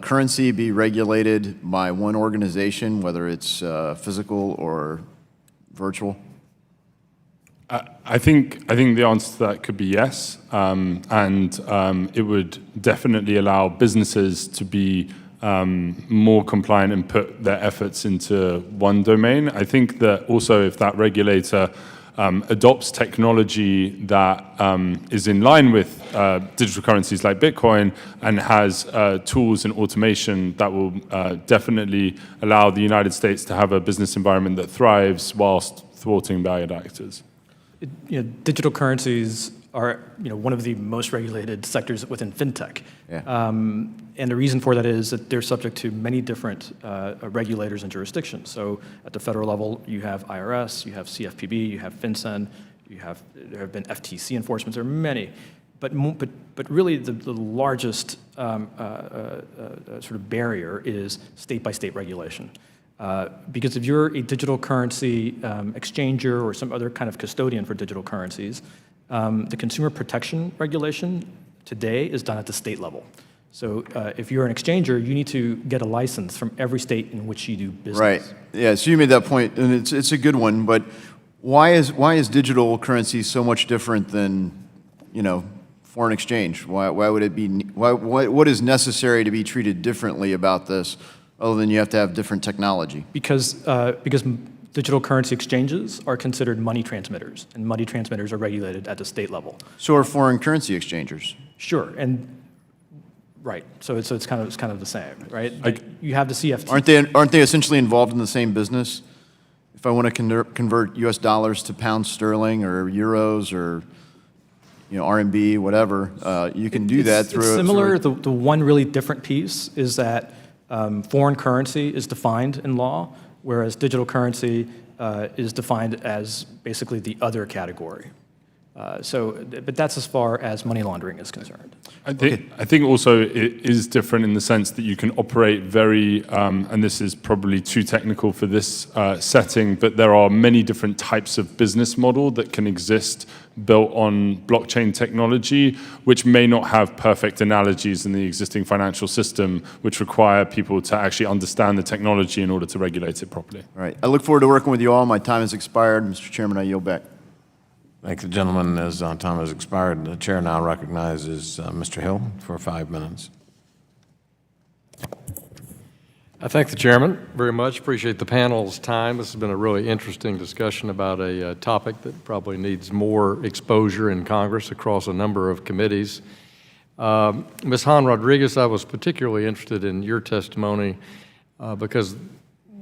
currency be regulated by one organization, whether it's physical or virtual? I think the answer to that could be yes, and it would definitely allow businesses to be more compliant and put their efforts into one domain. I think that also if that regulator adopts technology that is in line with digital currencies like Bitcoin and has tools and automation that will definitely allow the United States to have a business environment that thrives whilst thwarting bad actors. Digital currencies are one of the most regulated sectors within fintech. Yeah. And the reason for that is that they're subject to many different regulators and jurisdictions. So at the federal level, you have IRS, you have CFPB, you have FinCEN, there have been FTC enforcements, there are many. But really the largest sort of barrier is state-by-state regulation. Because if you're a digital currency exchanger or some other kind of custodian for digital currencies, the consumer protection regulation today is done at the state level. So if you're an exchanger, you need to get a license from every state in which you do business. Right. Yeah. So you made that point, and it's a good one. But why is digital currency so much different than foreign exchange? Why would it be? What is necessary to be treated differently about this, other than you have to have different technology? Because digital currency exchanges are considered money transmitters, and money transmitters are regulated at the state level. So are foreign currency exchangers. Sure, and right. So it's kind of the same, right? You have the CFT. Aren't they essentially involved in the same business? If I want to convert U.S. dollars to pounds sterling or euros or RMB, whatever, you can do that through. It's similar. The one really different piece is that foreign currency is defined in law, whereas digital currency is defined as basically the other category. But that's as far as money laundering is concerned. I think also it is different in the sense that you can operate very, and this is probably too technical for this setting, but there are many different types of business model that can exist built on blockchain technology, which may not have perfect analogies in the existing financial system, which require people to actually understand the technology in order to regulate it properly. All right. I look forward to working with you all. My time has expired. Mr. Chairman, I yield back. Thank the gentleman. As time has expired, the chair now recognizes Mr. Hill for 5 minutes. I thank the chairman very much. Appreciate the panel's time. This has been a really interesting discussion about a topic that probably needs more exposure in Congress across a number of committees. Ms. Han Rodriguez, I was particularly interested in your testimony because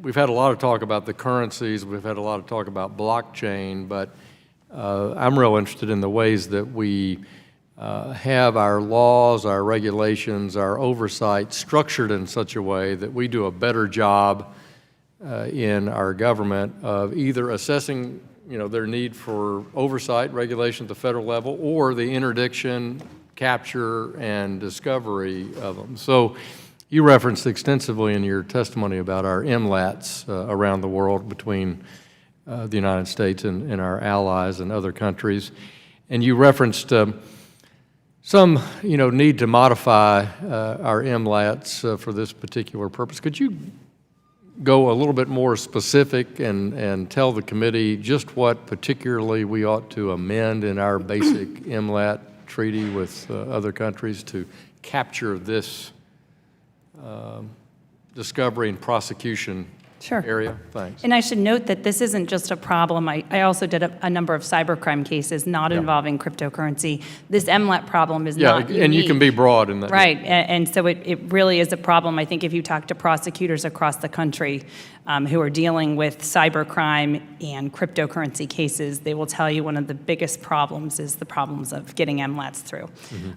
we've had a lot of talk about the currencies, we've had a lot of talk about blockchain, but I'm real interested in the ways that we have our laws, our regulations, our oversight structured in such a way that we do a better job in our government of either assessing their need for oversight, regulation at the federal level, or the interdiction, capture, and discovery of them. So you referenced extensively in your testimony about our MLATs around the world between the United States and our allies and other countries. And you referenced some need to modify our MLATs for this particular purpose. Could you go a little bit more specific and tell the committee just what particularly we ought to amend in our basic MLAT treaty with other countries to capture this discovery and prosecution area? Thanks. And I should note that this isn't just a problem. I also did a number of cybercrime cases not involving cryptocurrency. This MLAT problem is not unique. And you can be broad in that. Right, and so it really is a problem. I think if you talk to prosecutors across the country who are dealing with cybercrime and cryptocurrency cases, they will tell you one of the biggest problems is the problems of getting MLATs through.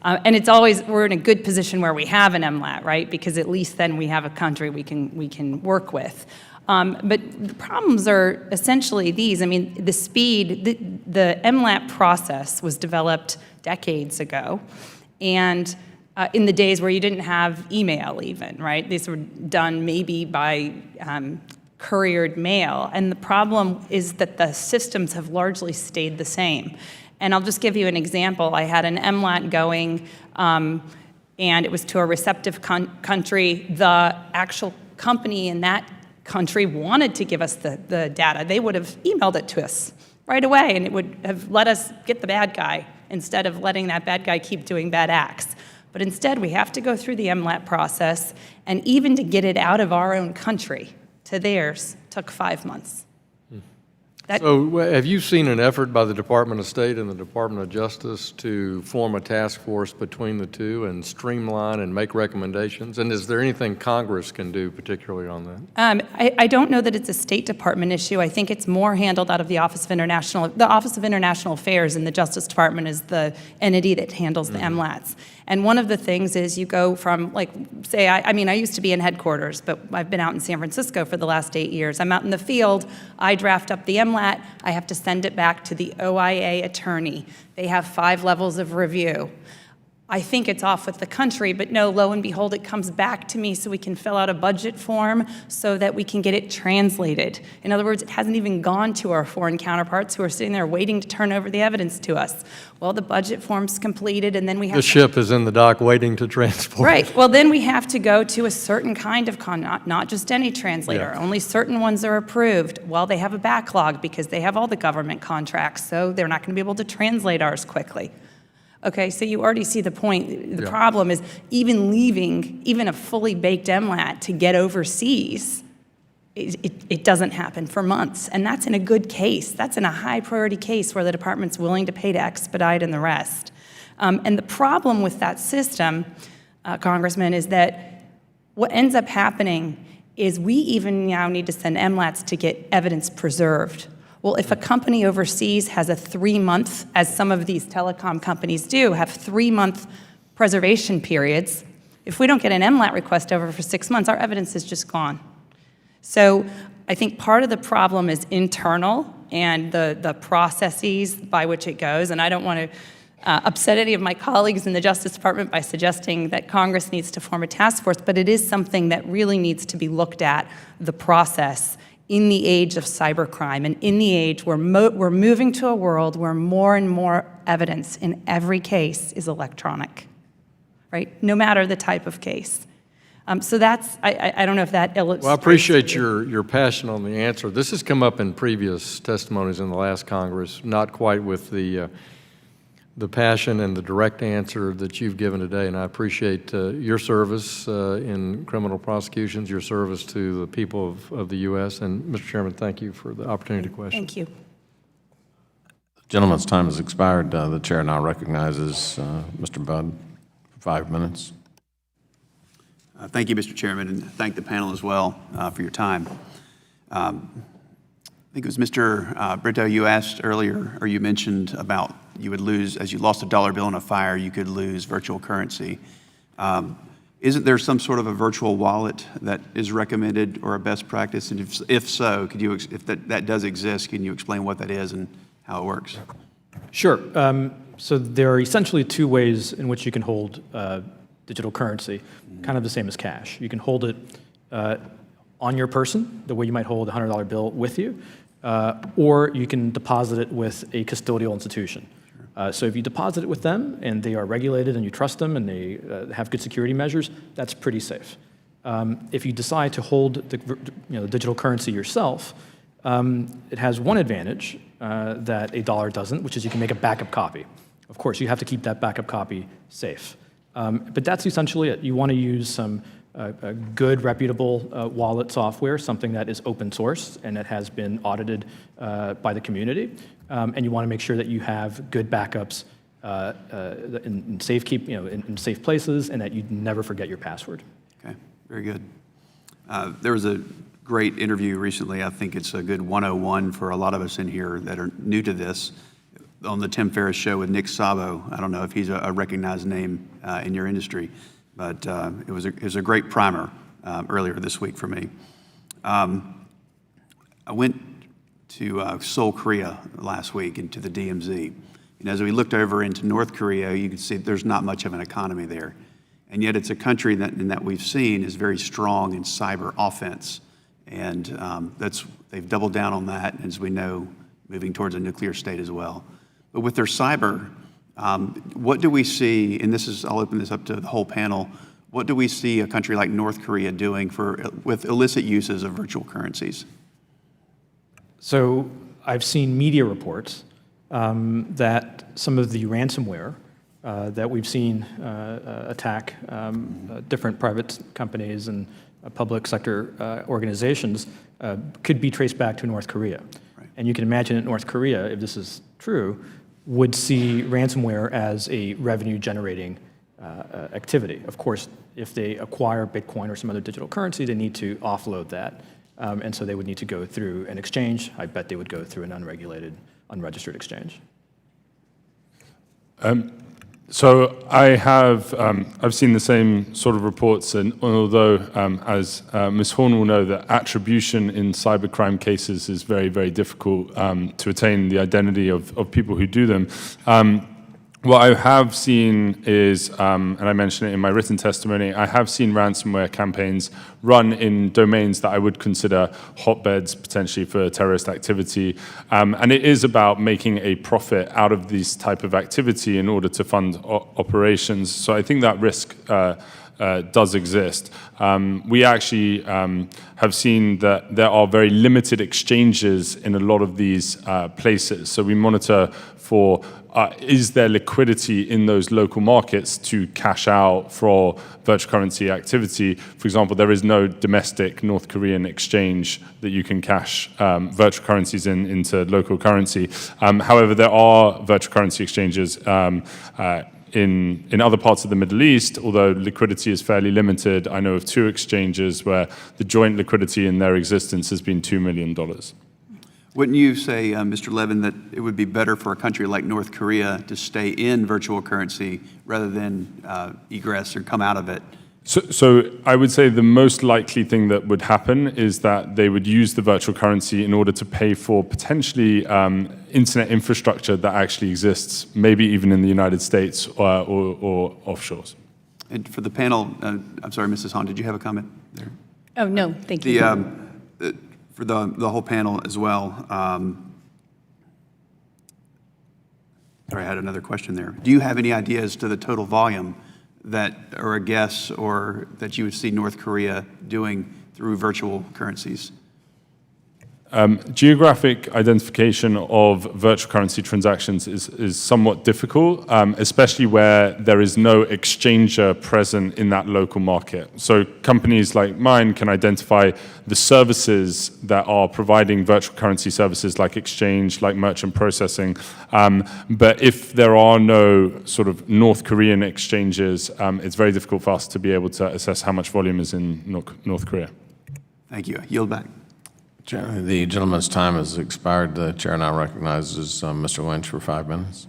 And it's always, we're in a good position where we have an MLAT, right? Because at least then we have a country we can work with. But the problems are essentially these. I mean, the speed, the MLAT process was developed decades ago, and in the days where you didn't have email even, right? These were done maybe by couriered mail, and the problem is that the systems have largely stayed the same. And I'll just give you an example. I had an MLAT going, and it was to a receptive country. The actual company in that country wanted to give us the data. They would have emailed it to us right away, and it would have let us get the bad guy instead of letting that bad guy keep doing bad acts. But instead, we have to go through the MLAT process, and even to get it out of our own country to theirs took 5 months. So have you seen an effort by the Department of State and the Department of Justice to form a task force between the two and streamline and make recommendations? And is there anything Congress can do particularly on that? I don't know that it's a State Department issue. I think it's more handled out of the Office of International Affairs, and the Justice Department is the entity that handles the MLATs. And one of the things is you go from, like, say, I used to be in headquarters, but I've been out in San Francisco for the last 8 years. I'm out in the field. I draft up the MLAT. I have to send it back to the OIA attorney. They have 5 levels of review. I think it's off with the country, but no, lo and behold, it comes back to me so we can fill out a budget form so that we can get it translated. In other words, it hasn't even gone to our foreign counterparts who are sitting there waiting to turn over the evidence to us. Well, the budget form's completed, and then we have the ship is in the dock waiting to transport. Right. Well, then we have to go to a certain kind of not just any translator. Yeah. Only certain ones are approved. Well, they have a backlog because they have all the government contracts, so they're not going to be able to translate ours quickly. Okay, so you already see the point. The problem is even leaving, even a fully baked MLAT to get overseas, it doesn't happen for months. And that's in a good case. That's in a high priority case where the department's willing to pay to expedite and the rest. And the problem with that system, Congressman, is that what ends up happening is we even now need to send MLATs to get evidence preserved. Well, if a company overseas has a 3-month, as some of these telecom companies do, have 3-month preservation periods, if we don't get an MLAT request over for 6 months, our evidence is just gone. So I think part of the problem is internal and the processes by which it goes, and I don't want to upset any of my colleagues in the Justice Department by suggesting that Congress needs to form a task force, but it is something that really needs to be looked at, the process, in the age of cybercrime and in the age where we're moving to a world where more and more evidence in every case is electronic, right? No matter the type of case. So that's, I don't know if that illustrates. Well, I appreciate your passion on the answer. This has come up in previous testimonies in the last Congress, not quite with the passion and the direct answer that you've given today, and I appreciate your service in criminal prosecutions, your service to the people of the U.S., and Mr. Chairman, thank you for the opportunity to question. Thank you. Gentleman's time has expired. The chair now recognizes Mr. Budd 5 minutes. Thank you, Mr. Chairman, and thank the panel as well for your time. I think it was Mr. Brito, you asked earlier, or you mentioned about you would lose, as you lost a dollar bill in a fire, you could lose virtual currency. Isn't there some sort of a virtual wallet that is recommended or a best practice? And if so, could you, if that does exist, can you explain what that is and how it works? Sure. So there are essentially two ways in which you can hold digital currency, kind of the same as cash. You can hold it on your person, the way you might hold a $100 bill with you, or you can deposit it with a custodial institution. So if you deposit it with them and they are regulated and you trust them and they have good security measures, that's pretty safe. If you decide to hold the digital currency yourself, it has one advantage that a dollar doesn't, which is you can make a backup copy. Of course, you have to keep that backup copy safe. But that's essentially it. You want to use some good, reputable wallet software, something that is open source and that has been audited by the community. And you want to make sure that you have good backups in safe places, and that you never forget your password. Okay, very good. There was a great interview recently. I think it's a good 101 for a lot of us in here that are new to this, on the Tim Ferriss show with Nick Szabo. I don't know if he's a recognized name in your industry, but it was a great primer earlier this week for me. I went to Seoul, Korea last week, into the DMZ. And as we looked over into North Korea, you could see there's not much of an economy there. And yet it's a country that we've seen is very strong in cyber offense. And they've doubled down on that, as we know, moving towards a nuclear state as well. But with their cyber, what do we see, and I'll open this up to the whole panel, what do we see a country like North Korea doing with illicit uses of virtual currencies? So I've seen media reports that some of the ransomware that we've seen attack different private companies and public sector organizations could be traced back to North Korea. Right. And you can imagine that North Korea, if this is true, would see ransomware as a revenue-generating activity. Of course, if they acquire Bitcoin or some other digital currency, they need to offload that. And so they would need to go through an exchange. I bet they would go through an unregulated, unregistered exchange. So I've seen the same sort of reports, and although, as Ms. Horn will know, that attribution in cybercrime cases is very, very difficult to attain the identity of people who do them. What I have seen is, and I mentioned it in my written testimony, I have seen ransomware campaigns run in domains that I would consider hotbeds potentially for terrorist activity. And it is about making a profit out of this type of activity in order to fund operations. So I think that risk does exist. We actually have seen that there are very limited exchanges in a lot of these places. So we monitor for is there liquidity in those local markets to cash out for virtual currency activity? For example, there is no domestic North Korean exchange that you can cash virtual currencies into local currency. However, there are virtual currency exchanges in other parts of the Middle East, although liquidity is fairly limited. I know of 2 exchanges where the joint liquidity in their existence has been $2 million. Wouldn't you say, Mr. Levin, that it would be better for a country like North Korea to stay in virtual currency rather than egress or come out of it? So I would say the most likely thing that would happen is that they would use the virtual currency in order to pay for potentially internet infrastructure that actually exists, maybe even in the United States or offshores. And for the panel, I'm sorry, Mrs. Hahn, did you have a comment there? Oh, no, thank you. For the whole panel as well, sorry, I had another question there. Do you have any ideas to the total volume or a guess, or that you would see North Korea doing through virtual currencies? Geographic identification of virtual currency transactions is somewhat difficult, especially where there is no exchanger present in that local market. So companies like mine can identify the services that are providing virtual currency services like exchange, like merchant processing. But if there are no sort of North Korean exchanges, it's very difficult for us to be able to assess how much volume is in North Korea. Thank you. I yield back. The gentleman's time has expired. The chair now recognizes Mr. Lynch for 5 minutes.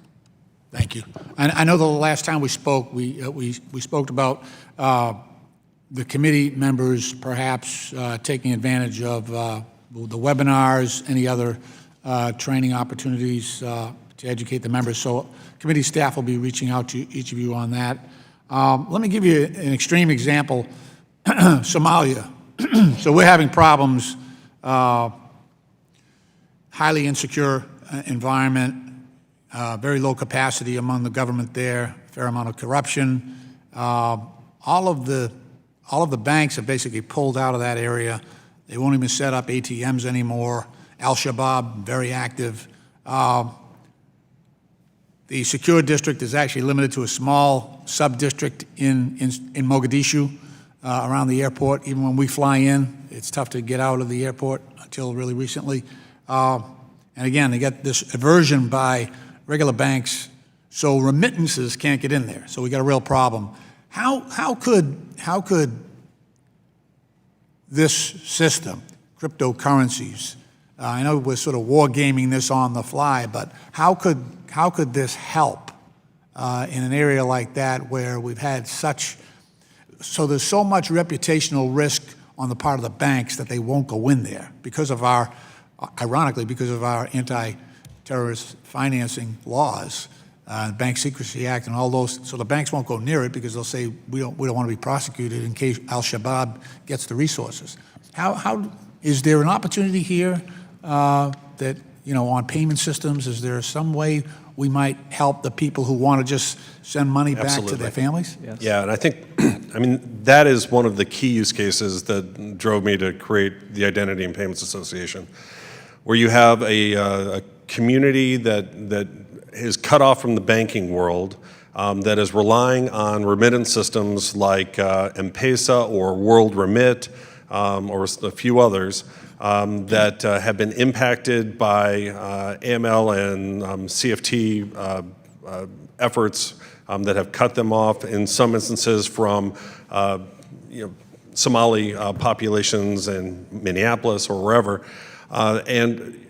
Thank you. I know the last time we spoke, we spoke about the committee members perhaps taking advantage of the webinars, any other training opportunities to educate the members. So committee staff will be reaching out to each of you on that. Let me give you an extreme example. Somalia. So we're having problems, highly insecure environment, very low capacity among the government there, a fair amount of corruption. All of the banks have basically pulled out of that area. They won't even set up ATMs anymore. Al-Shabaab, very active. The secure district is actually limited to a small sub-district in Mogadishu, around the airport. Even when we fly in, it's tough to get out of the airport until really recently. And again, they get this aversion by regular banks, so remittances can't get in there. So we got a real problem. How could this system, cryptocurrencies, I know we're sort of wargaming this on the fly, but how could this help in an area like that where we've had so there's so much reputational risk on the part of the banks that they won't go in there because of ironically, because of our anti-terrorist financing laws, Bank Secrecy Act and all those. So the banks won't go near it because they'll say, we don't want to be prosecuted in case Al-Shabaab gets the resources. How is there an opportunity here that, on payment systems, is there some way we might help the people who want to just send money back to their families? Yes. Yeah, and I think, that is one of the key use cases that drove me to create the Identity and Payments Association, where you have a community that is cut off from the banking world, that is relying on remittance systems like M-Pesa or World Remit, or a few others, that have been impacted by AML and CFT efforts that have cut them off in some instances from Somali populations in Minneapolis or wherever. And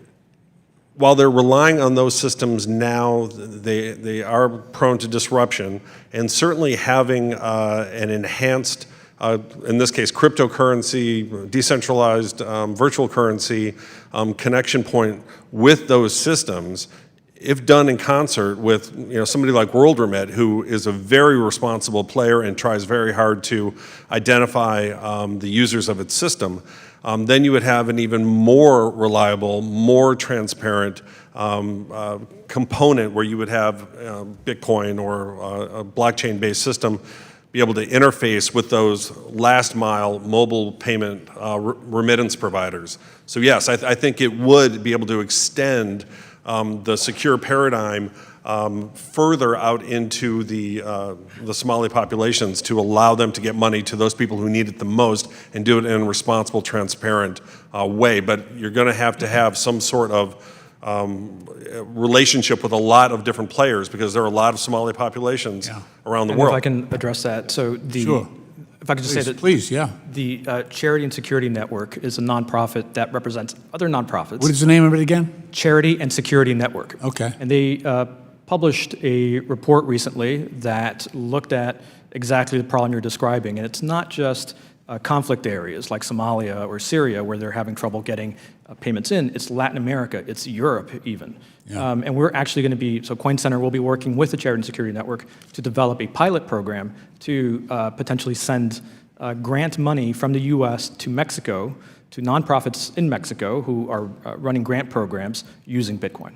while they're relying on those systems now, they are prone to disruption, and certainly having an enhanced in this case, cryptocurrency, decentralized virtual currency connection point with those systems, if done in concert with somebody like World Remit, who is a very responsible player and tries very hard to identify the users of its system, then you would have an even more reliable, more transparent component where you would have Bitcoin or a blockchain-based system be able to interface with those last mile mobile payment remittance providers. So yes, I think it would be able to extend the secure paradigm further out into the Somali populations to allow them to get money to those people who need it the most and do it in a responsible, transparent way. But you're going to have some sort of relationship with a lot of different players because there are a lot of Somali populations around the world. If I can address that. So Sure. If I could just say that the Charity and Security Network is a nonprofit that represents other nonprofits. What is the name of it again? Charity and Security Network. Okay. And they published a report recently that looked at exactly the problem you're describing. And it's not just conflict areas like Somalia or Syria where they're having trouble getting payments in. It's Latin America. It's Europe even. Yeah. And we're actually going to be, so Coin Center will be working with the Charity and Security Network to develop a pilot program to potentially send grant money from the U.S. to Mexico, to nonprofits in Mexico who are running grant programs using Bitcoin.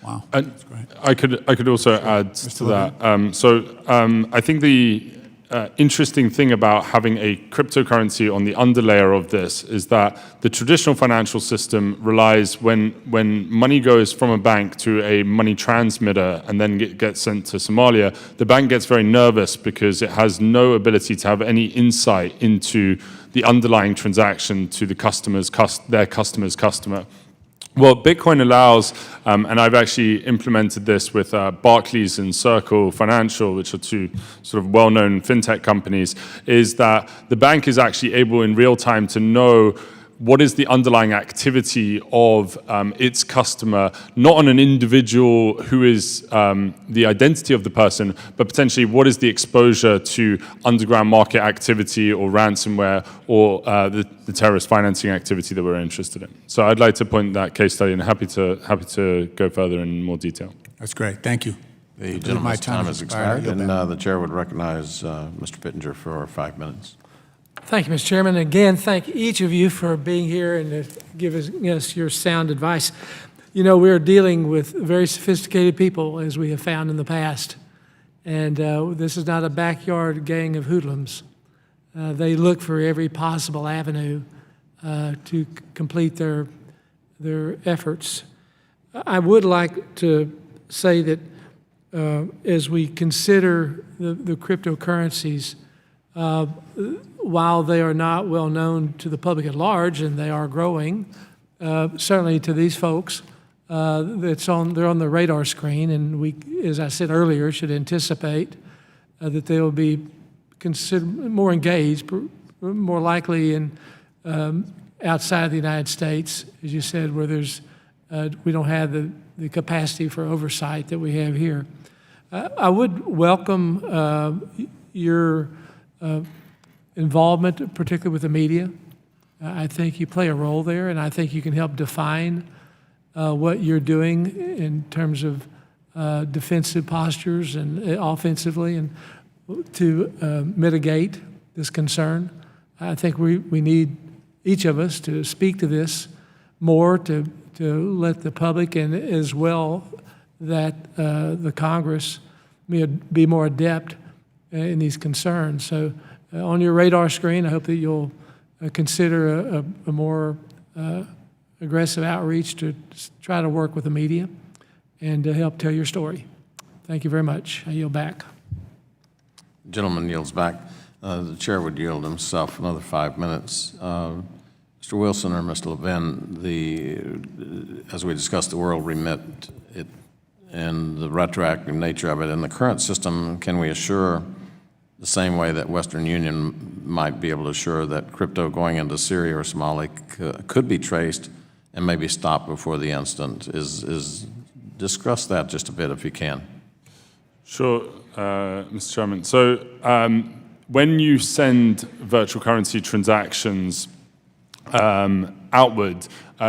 Wow, that's great. I could also add to that. I think interesting thing about having a cryptocurrency on the underlayer of this is that the traditional financial system relies when money goes from a bank to a money transmitter and then gets sent to Somalia, the bank gets very nervous because it has no ability to have any insight into the underlying transaction to the their customer's customer. What Bitcoin allows, and I've actually implemented this with Barclays and Circle Financial, which are two sort of well-known fintech companies, is that the bank is actually able in real time to know what is the underlying activity of its customer, not on an individual who is the identity of the person, but potentially what is the exposure to underground market activity or ransomware or the terrorist financing activity that we're interested in. So I'd like to point that case study, and happy to go further in more detail. That's great. Thank you. The gentleman's time has expired, and the chair would recognize Mr. Pittenger for 5 minutes. Thank you, Mr. Chairman. Again, thank each of you for being here and giving us your sound advice. You know, we're dealing with very sophisticated people, as we have found in the past. And this is not a backyard gang of hoodlums. They look for every possible avenue to complete their efforts. I would like to say that as we consider the cryptocurrencies, while they are not well known to the public at large, and they are growing, certainly to these folks, they're on the radar screen, and we, as I said earlier, should anticipate that they will be more engaged, more likely in outside the United States, as you said, where we don't have the capacity for oversight that we have here. I would welcome your involvement, particularly with the media. I think you play a role there, and I think you can help define what you're doing in terms of defensive postures and offensively, and to mitigate this concern. I think we need each of us to speak to this more, to let the public and as well that the Congress be more adept in these concerns. So on your radar screen, I hope that you'll consider a more aggressive outreach to try to work with the media and to help tell your story. Thank you very much. I yield back. The gentleman yields back. The chair would yield himself another 5 minutes. Mr. Wilson or Mr. Levin, as we discussed, the world remit and the retroactive nature of it. In the current system, can we assure the same way that Western Union might be able to assure that crypto going into Syria or Somalia could be traced and maybe stopped before the incident? Discuss that just a bit if you can. Sure, Mr. Chairman. So when you send virtual currency transactions outward,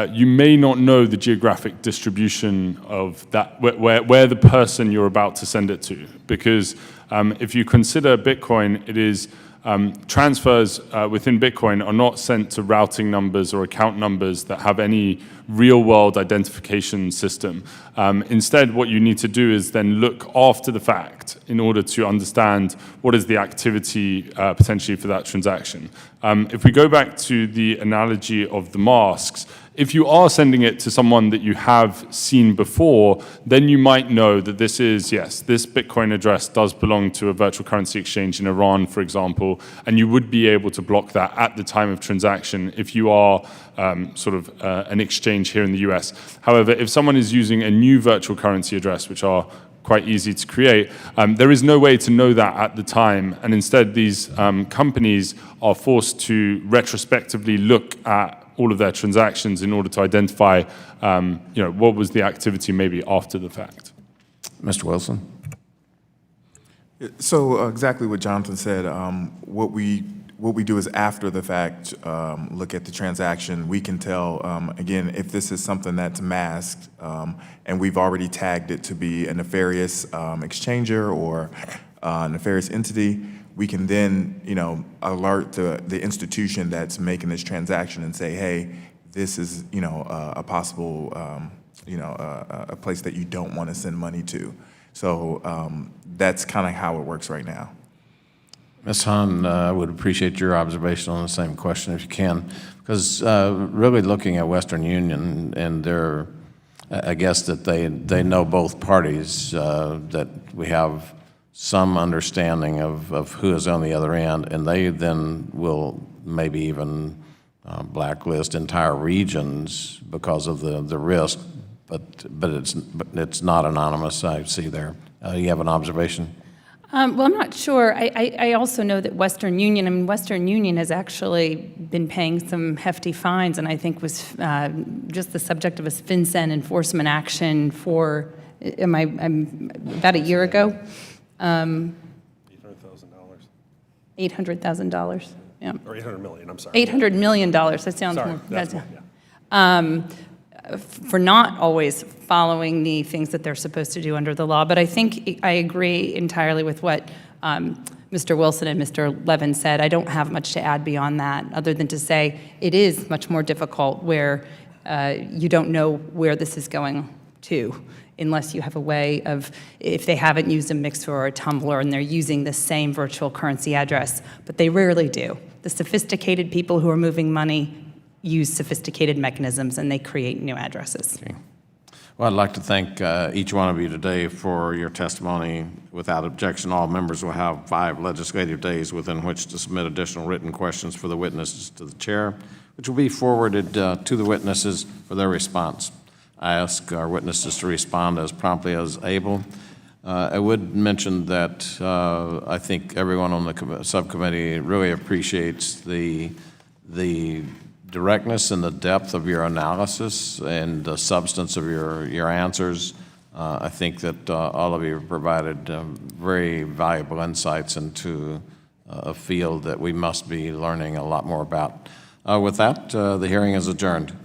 you may not know the geographic distribution of that, where the person you're about to send it to. Because if you consider Bitcoin, it is transfers within Bitcoin are not sent to routing numbers or account numbers that have any real-world identification system. Instead, what you need to do is then look after the fact in order to understand what is the activity potentially for that transaction. If we go back to the analogy of the masks, if you are sending it to someone that you have seen before, then you might know that this is, yes, this Bitcoin address does belong to a virtual currency exchange in Iran, for example, and you would be able to block that at the time of transaction if you are an exchange here in the US. However, if someone is using a new virtual currency address, which are quite easy to create, there is no way to know that at the time, and instead these companies are forced to retrospectively look at all of their transactions in order to identify, what was the activity maybe after the fact. Mr. Wilson? So exactly what Jonathan said. What we do is after the fact, look at the transaction. We can tell, again, if this is something that's masked and we've already tagged it to be a nefarious exchanger or a nefarious entity, we can then, alert the institution that's making this transaction and say, hey, this is, a possible, a place that you don't want to send money to. So that's kind of how it works right now. Ms. Hahn, I would appreciate your observation on the same question if you can, because really looking at Western Union and their, I guess that they know both parties, that we have some understanding of who is on the other end, and they then will maybe even blacklist entire regions because of the risk, but it's not anonymous, I see there. You have an observation? Well, I'm not sure. I also know that Western Union has actually been paying some hefty fines, and I think was just the subject of a FinCEN enforcement action for, about a year ago. $800,000. $800,000, yeah. Or $800 million, I'm sorry. $800 million, that sounds Sorry, more. that's more, yeah. For not always following the things that they're supposed to do under the law. But I think I agree entirely with what Mr. Wilson and Mr. Levin said. I don't have much to add beyond that, other than to say it is much more difficult where you don't know where this is going to, unless you have a way of, if they haven't used a Mixer or a Tumblr and they're using the same virtual currency address, but they rarely do. The sophisticated people who are moving money use sophisticated mechanisms, and they create new addresses. Okay. Well, I'd like to thank each one of you today for your testimony. Without objection, all members will have 5 legislative days within which to submit additional written questions for the witnesses to the chair, which will be forwarded to the witnesses for their response. I ask our witnesses to respond as promptly as able. I would mention that I think everyone on the subcommittee really appreciates the directness and the depth of your analysis and the substance of your answers. I think that all of you have provided very valuable insights into a field that we must be learning a lot more about. With that, the hearing is adjourned.